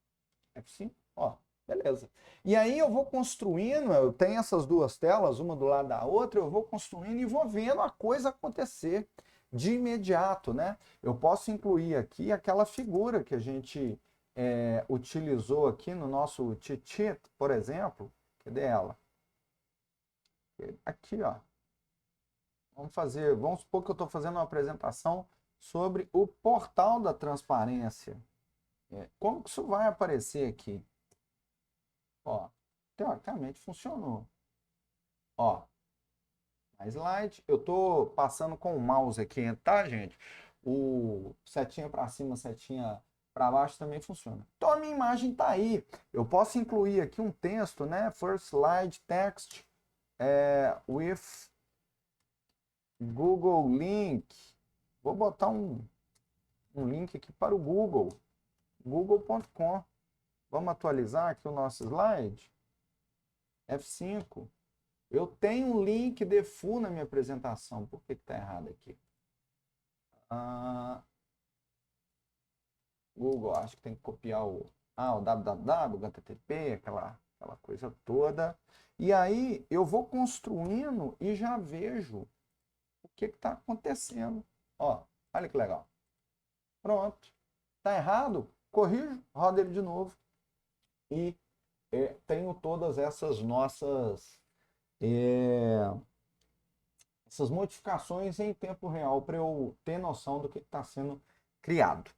F5, ó. Beleza. E aí eu vou construindo, eu tenho essas duas telas, uma do lado da outra, eu vou construindo e vou vendo a coisa acontecer de imediato, né? Eu posso incluir aqui aquela figura que a gente utilizou aqui no nosso cheat sheet, por exemplo. Cadê ela? Aqui, ó. Vamos supor que eu estou fazendo uma apresentação sobre o portal da transparência. Como que isso vai aparecer aqui? Ó, teoricamente funcionou. Ó, a slide, eu estou passando com o mouse aqui, tá, gente? O setinha para cima, setinha para baixo também funciona. Então a minha imagem está aí. Eu posso incluir aqui um texto, né? First slide text with Google Link. Vou botar um link aqui para o Google, google.com. Vamos atualizar aqui o nosso slide. F5. Eu tenho um link default na minha apresentação. Por que está errado aqui? Google, acho que tem que copiar o www, o HTTP, aquela coisa toda. E aí eu vou construindo e já vejo o que está acontecendo. Ó, olha que legal. Pronto. Está errado? Corrijo, roda ele de novo. E tenho todas essas nossas essas modificações em tempo real para eu ter noção do que está sendo criado.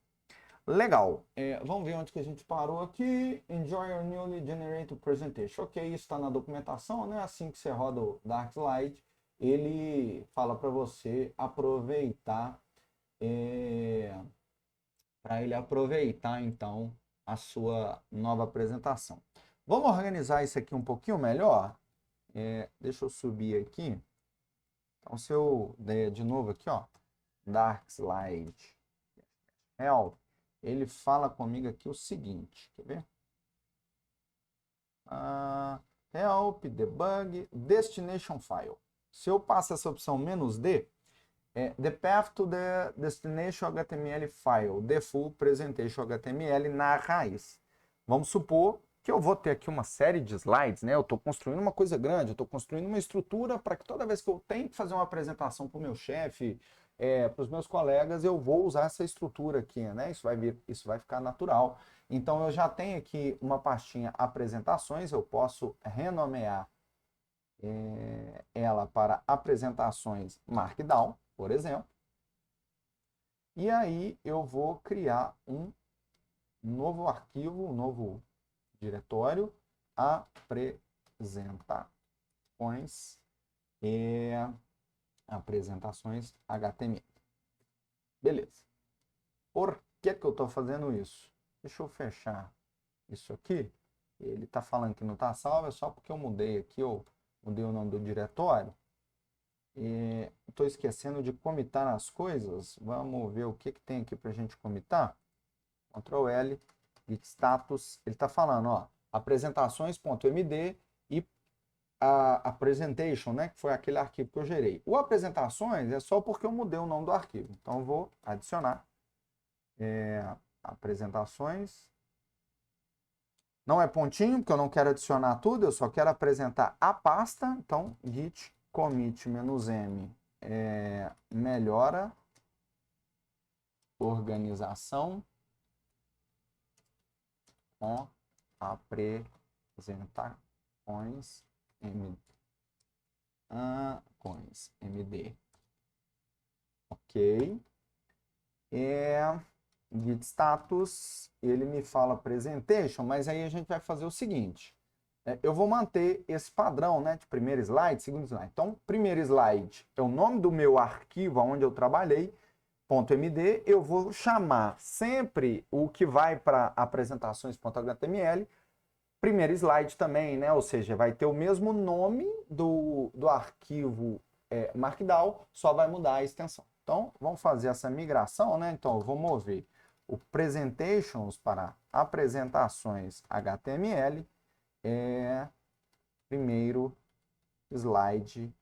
Legal. Vamos ver onde que a gente parou aqui. Enjoy your newly generated presentation. Ok, isso está na documentação, né? Assim que você roda o Darkslide, ele fala para você aproveitar, para ele aproveitar, então, a sua nova apresentação. Vamos organizar isso aqui um pouquinho melhor? Deixa eu subir aqui. Então, se eu der de novo aqui, ó, Darkslide Help, ele fala comigo aqui o seguinte, quer ver? Help, Debug, Destination File. Se eu passo essa opção "-d", the path to the destination HTML file, the full presentation HTML na raiz. Vamos supor que eu vou ter aqui uma série de slides, né? Eu estou construindo uma coisa grande, eu estou construindo uma estrutura para que toda vez que eu tenho que fazer uma apresentação para o meu chefe, para os meus colegas, eu vou usar essa estrutura aqui, né? Isso vai ficar natural. Então, eu já tenho aqui uma pastinha apresentações, eu posso renomear ela para apresentações Markdown, por exemplo. E aí eu vou criar um novo arquivo, um novo diretório, apresentações HTML. Beleza. Por que eu estou fazendo isso? Deixa eu fechar isso aqui. Ele está falando que não está salvo, é só porque eu mudei aqui, eu mudei o nome do diretório. Estou esquecendo de comitar as coisas. Vamos ver o que tem aqui para a gente comitar. Ctrl L, git status. Ele está falando, ó, apresentações.md e a presentation, né, que foi aquele arquivo que eu gerei. O apresentações é só porque eu mudei o nome do arquivo. Então, eu vou adicionar apresentações. Não é pontinho, porque eu não quero adicionar tudo, eu só quero apresentar a pasta. Então, git commit -m melhora organização com apresentações md. Ok. Git status, ele me fala presentation, mas aí a gente vai fazer o seguinte. Eu vou manter esse padrão, né, de primeiro slide, segundo slide. Então, primeiro slide é o nome do meu arquivo onde eu trabalhei, .md. Eu vou chamar sempre o que vai para apresentações.html. Primeiro slide também, né? Ou seja, vai ter o mesmo nome do arquivo Markdown, só vai mudar a extensão. Então, vamos fazer essa migração, né? Então, eu vou mover o presentations para apresentações HTML, primeiro slide.html.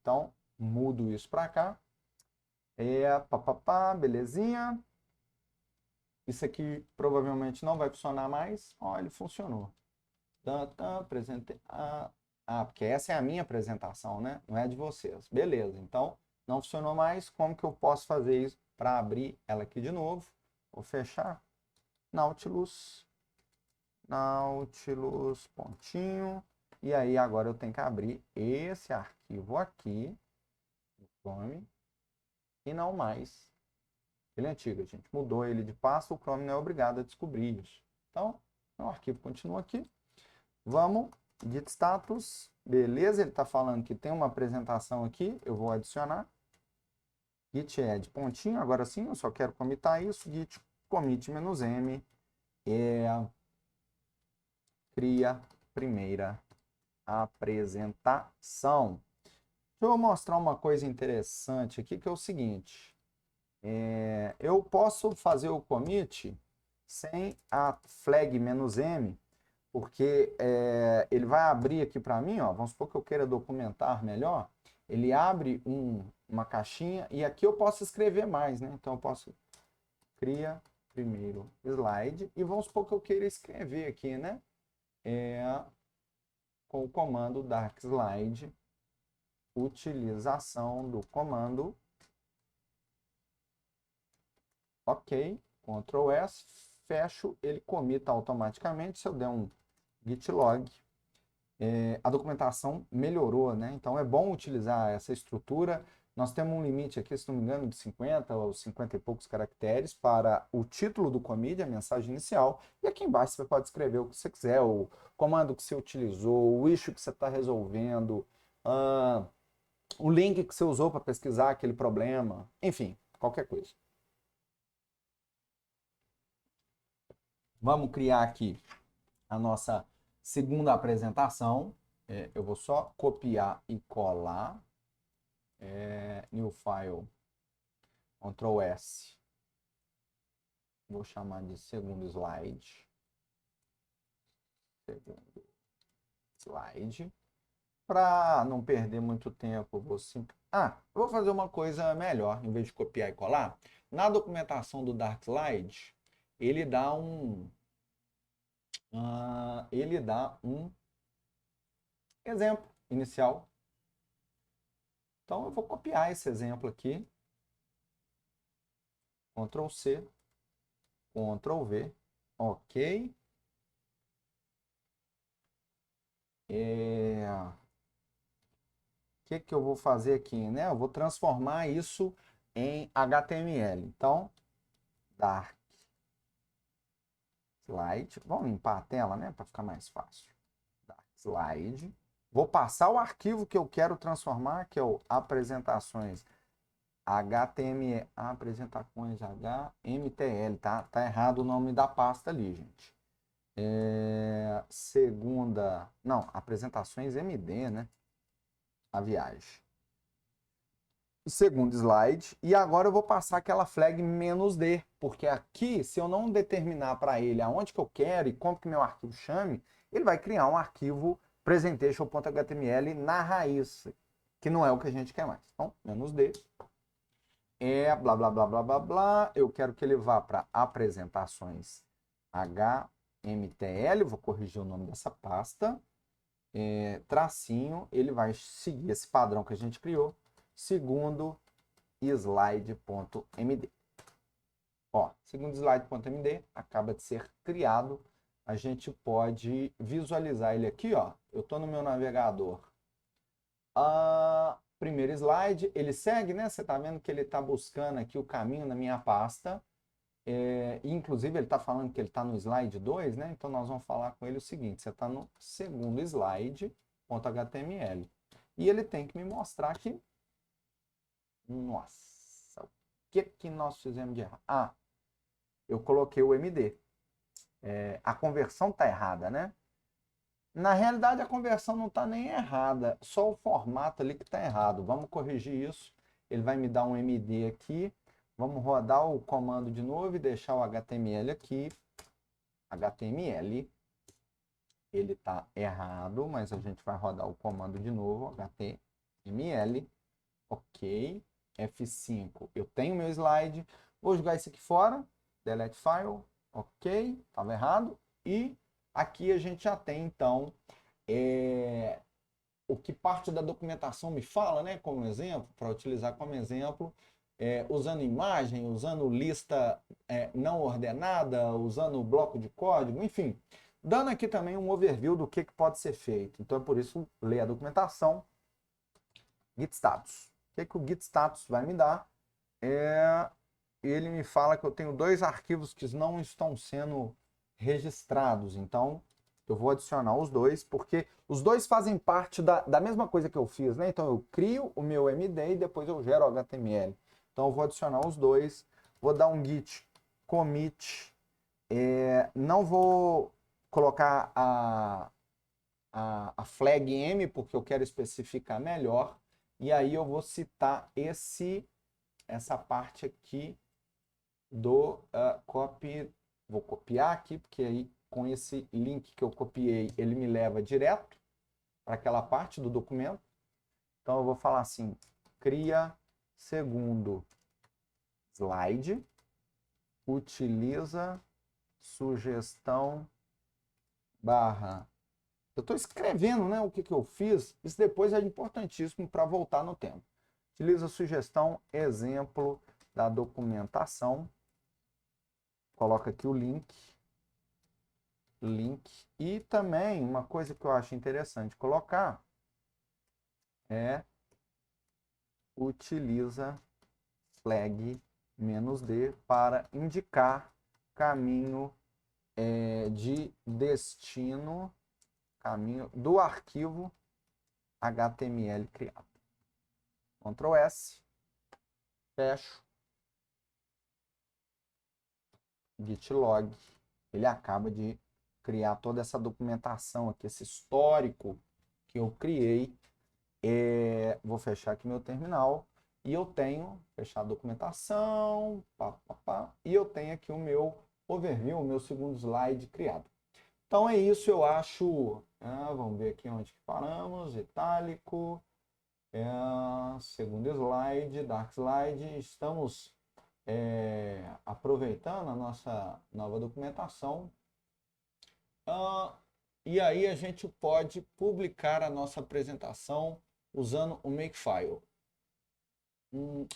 Então, mudo isso para cá. Belezinha. Isso aqui provavelmente não vai funcionar mais. Ó, ele funcionou. Porque essa é a minha apresentação, né? Não é de vocês. Beleza, então não funcionou mais. Como que eu posso fazer isso para abrir ela aqui de novo? Vou fechar. Nautilus. Nautilus, pontinho. E aí agora eu tenho que abrir esse arquivo aqui, no Chrome, e não mais ele é antigo. A gente mudou ele de pasta, o Chrome não é obrigado a descobrir isso. Então, o arquivo continua aqui. Vamos, git status, beleza, ele está falando que tem uma apresentação aqui, eu vou adicionar. Git add, pontinho, agora sim, eu só quero commitar isso, git commit "-m", cria primeira apresentação. Eu vou mostrar uma coisa interessante aqui, que é o seguinte. Eu posso fazer o commit sem a flag "-m", porque ele vai abrir aqui para mim, ó, vamos supor que eu queira documentar melhor, ele abre uma caixinha e aqui eu posso escrever mais, né? Então eu posso cria primeiro slide e vamos supor que eu queira escrever aqui, né? Com o comando dark slide, utilização do comando, ok, Ctrl S, fecho, ele comita automaticamente. Se eu der um git log, a documentação melhorou, né? Então é bom utilizar essa estrutura. Nós temos um limite aqui, se não me engano, de 50 ou 50 e poucos caracteres para o título do commit, a mensagem inicial, e aqui embaixo você pode escrever o que você quiser, o comando que você utilizou, o issue que você está resolvendo, o link que você usou para pesquisar aquele problema, enfim, qualquer coisa. Vamos criar aqui a nossa segunda apresentação. Eu vou só copiar e colar. New File, Ctrl S. Vou chamar de segundo slide. Segundo slide. Para não perder muito tempo, vou vou fazer uma coisa melhor, em vez de copiar e colar. Na documentação do Dark Slide, ele dá um exemplo inicial. Então eu vou copiar esse exemplo aqui. Ctrl C, Ctrl V, ok. O que eu vou fazer aqui, né? Eu vou transformar isso em HTML. Então, dark slide. Vamos limpar a tela, né? Para ficar mais fácil. Dark slide. Vou passar o arquivo que eu quero transformar, que é o apresentações HTML. Apresentações HMTL, tá? Tá errado o nome da pasta ali, gente. Apresentações MD, né? A viagem. Segundo slide, e agora eu vou passar aquela flag "-d", porque aqui, se eu não determinar para ele aonde que eu quero e como que meu arquivo chame, ele vai criar um arquivo presentation.html na raiz, que não é o que a gente quer mais. Então, "-d", blá, blá, blá, blá, blá, blá, eu quero que ele vá para apresentações HMTL, vou corrigir o nome dessa pasta, tracinho, ele vai seguir esse padrão que a gente criou, segundo slide.md. Segundo slide.md acaba de ser criado. A gente pode visualizar ele aqui, ó. Eu estou no meu navegador. Primeiro slide, ele segue, né? Você está vendo que ele está buscando aqui o caminho na minha pasta. Inclusive, ele está falando que ele está no slide 2, né? Então, nós vamos falar com ele o seguinte: você está no segundo slide.html. E ele tem que me mostrar aqui. Nossa, o que nós fizemos de errado? Eu coloquei o MD. A conversão está errada, né? Na realidade, a conversão não está nem errada, só o formato ali que está errado. Vamos corrigir isso. Ele vai me dar um MD aqui. Vamos rodar o comando de novo e deixar o HTML aqui. HTML. Ele está errado, mas a gente vai rodar o comando de novo. HTML. Ok. F5. Eu tenho meu slide. Vou jogar isso aqui fora. Delete file. Ok. Estava errado. E aqui a gente já tem, então, o que parte da documentação me fala, né, como exemplo, para utilizar como exemplo, usando imagem, usando lista não ordenada, usando bloco de código, enfim. dando aqui também um overview do que pode ser feito. Então é por isso ler a documentação. Git status. O que o Git status vai me dar? Ele me fala que eu tenho 2 arquivos que não estão sendo registrados. Então eu vou adicionar os 2, porque os 2 fazem parte da mesma coisa que eu fiz, né? Então eu crio o meu MD e depois eu gero o HTML. Então eu vou adicionar os 2, vou dar um git commit, não vou colocar a flag M, porque eu quero especificar melhor, e aí eu vou citar essa parte aqui do copy, vou copiar aqui, porque aí com esse link que eu copiei, ele me leva direto para aquela parte do documento. Então eu vou falar assim, cria segundo slide, utiliza sugestão barra... Eu estou escrevendo, né, o que eu fiz, isso depois é importantíssimo para voltar no tempo. Utiliza sugestão, exemplo da documentação, coloca aqui o link, e também uma coisa que eu acho interessante colocar é utiliza flag -d para indicar caminho de destino, caminho do arquivo HTML criado. Ctrl S, fecho, git log, ele acaba de criar toda essa documentação aqui, esse histórico que eu criei. Vou fechar aqui meu terminal e eu tenho, fechar a documentação, e eu tenho aqui o meu overview, o meu segundo slide criado. Então é isso, eu acho, vamos ver aqui onde que paramos, itálico, segundo slide, dark slide, estamos aproveitando a nossa nova documentação. E aí a gente pode publicar a nossa apresentação usando o Makefile.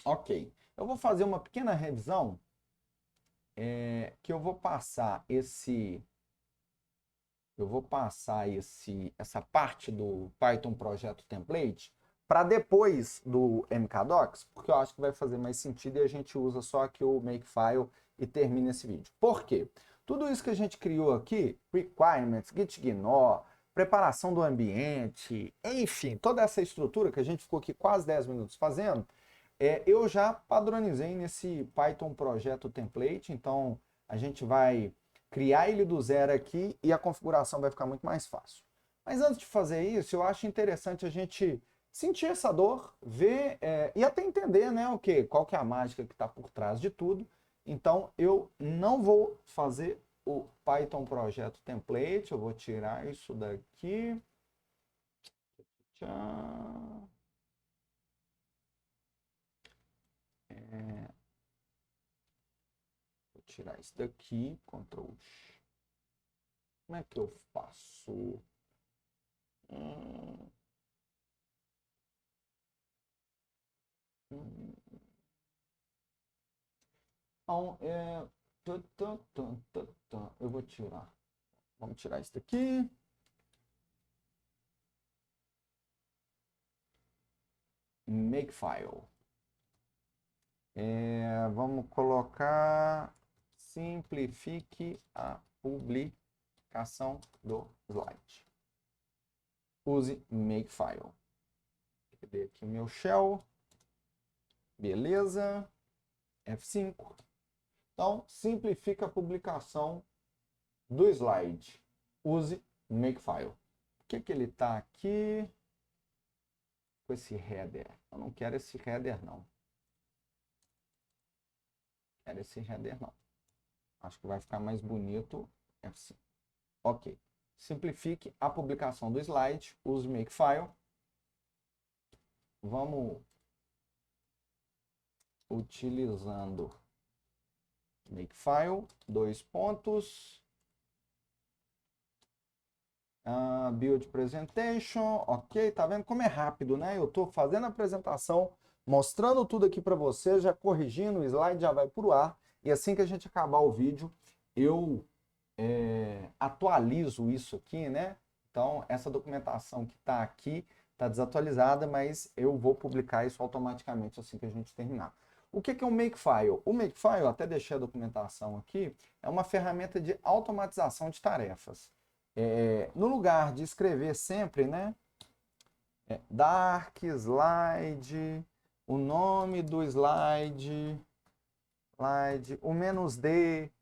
Ok. Eu vou fazer uma pequena revisão, que eu vou passar essa parte do Python Projeto Template para depois do MKDocs, porque eu acho que vai fazer mais sentido e a gente usa só aqui o Makefile e termina esse vídeo. Por quê? Tudo isso que a gente criou aqui, requirements, git-gnore, preparação do ambiente, enfim, toda essa estrutura que a gente ficou aqui quase 10 minutos fazendo, eu já padronizei nesse Python Projeto Template, então a gente vai criar ele do zero aqui e a configuração vai ficar muito mais fácil. Mas antes de fazer isso, eu acho interessante a gente sentir essa dor, ver e até entender, né, qual que é a mágica que está por trás de tudo. Então, eu não vou fazer o Python Projeto Template, eu vou tirar isso daqui. Vou tirar isso daqui, Ctrl X. Como é que eu faço? Então, eu vou tirar. Vamos tirar isso daqui. Makefile. Vamos colocar simplifique a publicação do slide. Use Makefile. Cadê aqui o meu shell? Beleza. F5. Então, simplifica a publicação do slide. Use Makefile. Por que ele está aqui com esse header? Eu não quero esse header, não. Quero esse header, não. Acho que vai ficar mais bonito. F5. Ok. Simplifique a publicação do slide. Use Makefile. Vamos utilizando Makefile, 2 pontos, Build Presentation, ok, tá vendo como é rápido, né? Eu tô fazendo a apresentação, mostrando tudo aqui para você, já corrigindo, o slide já vai pro ar, e assim que a gente acabar o vídeo, eu atualizo isso aqui, né? Então, essa documentação que está aqui está desatualizada, mas eu vou publicar isso automaticamente assim que a gente terminar. O que é um Makefile? O Makefile, até deixei a documentação aqui, é uma ferramenta de automatização de tarefas. No lugar de escrever sempre, né? Dark slide, o nome do slide, o "-d",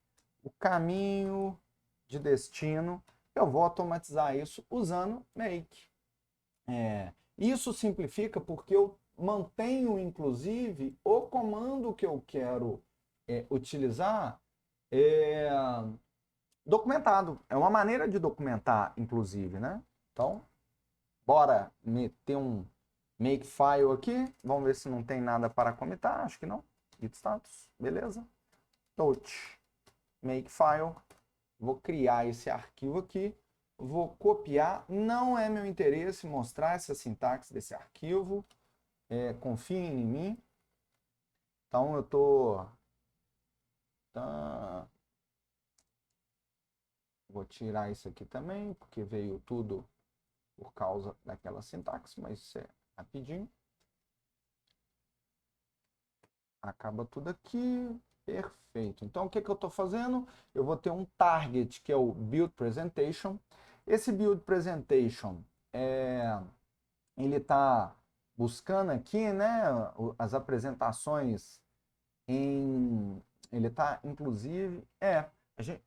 o caminho de destino, eu vou automatizar isso usando make. Isso simplifica porque eu mantenho, inclusive, o comando que eu quero utilizar documentado. É uma maneira de documentar, inclusive, né? Então, bora meter um makefile aqui. Vamos ver se não tem nada para comentar. Acho que não. Git status, beleza. Touch, makefile. Vou criar esse arquivo aqui. Vou copiar. Não é meu interesse mostrar essa sintaxe desse arquivo. Confiem em mim. Então eu tô... Vou tirar isso aqui também, porque veio tudo por causa daquela sintaxe, mas isso é rapidinho. Acaba tudo aqui. Perfeito. Então, o que eu estou fazendo? Eu vou ter um target, que é o Build Presentation. Esse Build Presentation, ele está buscando aqui, né, as apresentações em... Ele está, inclusive...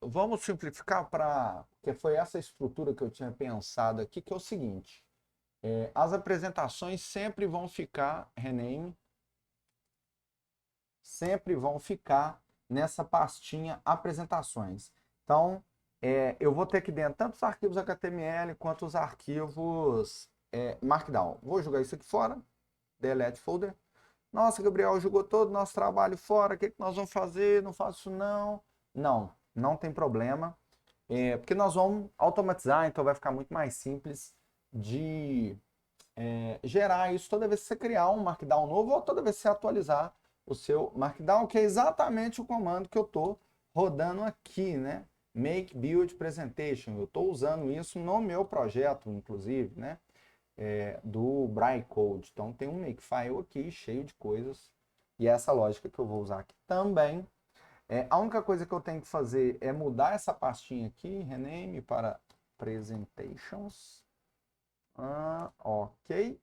vamos simplificar para... Porque foi essa estrutura que eu tinha pensado aqui, que é o seguinte. As apresentações sempre vão ficar, rename, sempre vão ficar nessa pastinha apresentações. Então, eu vou ter aqui dentro tanto os arquivos HTML quanto os arquivos Markdown. Vou jogar isso aqui fora, delete folder. Nossa, Gabriel, jogou todo o nosso trabalho fora, o que nós vamos fazer? Não faço isso não. Não tem problema, porque nós vamos automatizar, então vai ficar muito mais simples de gerar isso toda vez que você criar um Markdown novo ou toda vez que você atualizar o seu Markdown, que é exatamente o comando que eu estou rodando aqui, né? Make Build Presentation. Eu estou usando isso no meu projeto, inclusive, né? Do Bricode. Então tem um Makefile aqui cheio de coisas. E é essa lógica que eu vou usar aqui também. A única coisa que eu tenho que fazer é mudar essa pastinha aqui, rename para Presentations. Ok.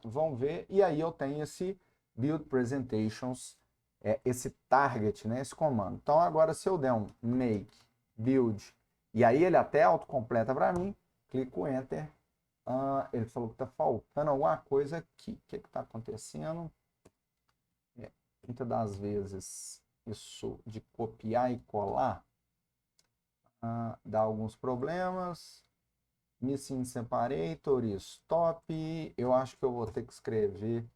Vamos ver. E aí eu tenho esse Build Presentations, esse target, né, esse comando. Então agora se eu der um make build, e aí ele até autocompleta para mim, clico Enter. Ele falou que está faltando alguma coisa aqui. O que está acontecendo? Muitas das vezes isso de copiar e colar dá alguns problemas. Missing separator, stop. Eu acho que eu vou ter que escrever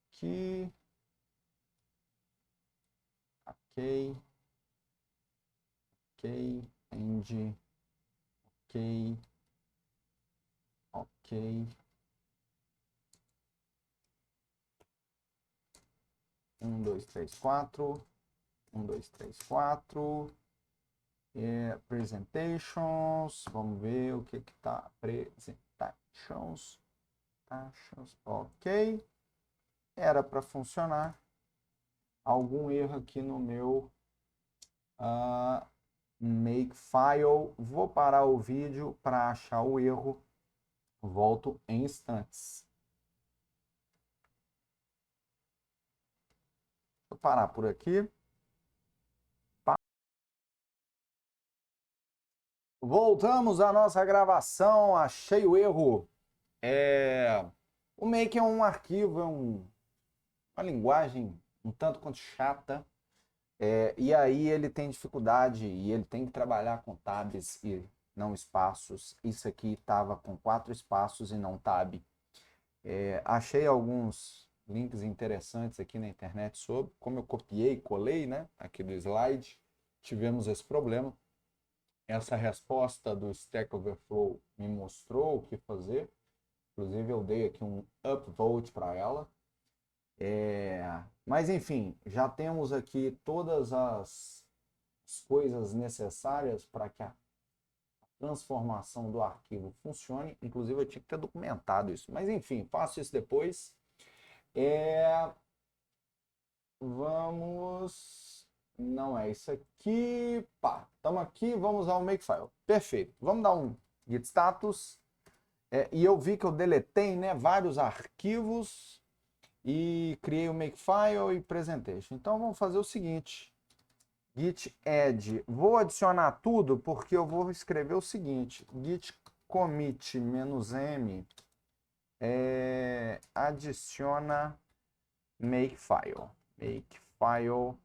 aqui. Ok. Ok. End. Ok. Ok. 1, 2, 3, 4. 1, 2, 3, 4. Presentations. Vamos ver o que tá. Presentations. Ok. Era para funcionar. Algum erro aqui no meu Makefile. Vou parar o vídeo para achar o erro. Volto em instantes. Vou parar por aqui. Voltamos à nossa gravação. Achei o erro. O Make é um arquivo, uma linguagem um tanto quanto chata. E aí ele tem dificuldade e ele tem que trabalhar com tabs e não espaços. Isso aqui estava com 4 espaços e não tab. Achei alguns links interessantes aqui na internet sobre como eu copiei e colei, né, aqui do slide. Tivemos esse problema. Essa resposta do Stack Overflow me mostrou o que fazer. Inclusive eu dei aqui um upvote para ela. Mas enfim, já temos aqui todas as coisas necessárias para que a transformação do arquivo funcione. Inclusive eu tinha que ter documentado isso, mas enfim, faço isso depois. Vamos... Não é isso aqui. Pá, estamos aqui, vamos ao Makefile. Perfeito. Vamos dar um git status. E eu vi que eu deletei, né, vários arquivos e criei o Makefile e Presentation. Então vamos fazer o seguinte. Git add. Vou adicionar tudo porque eu vou escrever o seguinte. Git commit -m adiciona Makefile. Makefile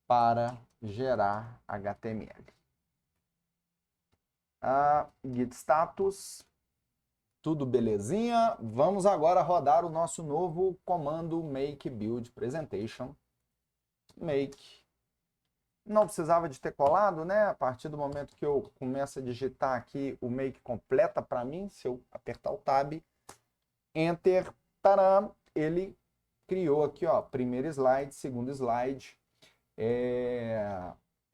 para gerar HTML. Git status, tudo belezinha. Vamos agora rodar o nosso novo comando make build presentation. Make. Não precisava de ter colado, né? A partir do momento que eu começo a digitar aqui, o make completa para mim. Se eu apertar o tab, enter, taram, ele criou aqui, ó, primeiro slide, segundo slide,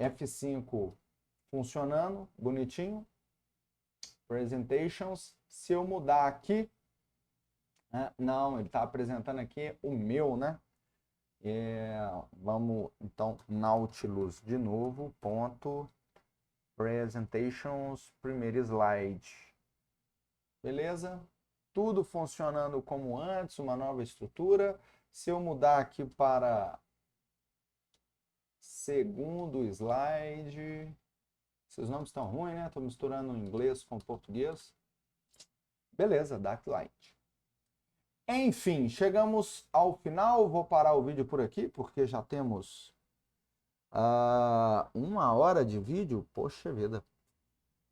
F5 funcionando, bonitinho, presentations. Se eu mudar aqui, não, ele está apresentando aqui o meu, né? Vamos, então, Nautilus de novo, ponto, presentations, primeiro slide. Beleza? Tudo funcionando como antes, uma nova estrutura. Se eu mudar aqui para segundo slide, esses nomes estão ruins, né? Estou misturando inglês com português. Beleza, Darklight. Enfim, chegamos ao final. Vou parar o vídeo por aqui, porque já temos 1 hora de vídeo. Poxa vida.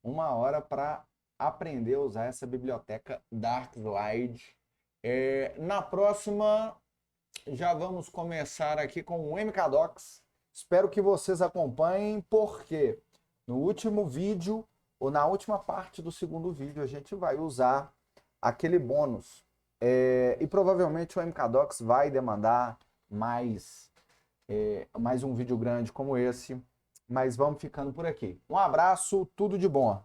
1 hora para aprender a usar essa biblioteca Darklight. Na próxima, já vamos começar aqui com o MKDocs. Espero que vocês acompanhem, porque no último vídeo, ou na última parte do segundo vídeo, a gente vai usar aquele bônus. E provavelmente o MKDocs vai demandar mais um vídeo grande como esse. Mas vamos ficando por aqui. Um abraço, tudo de bom!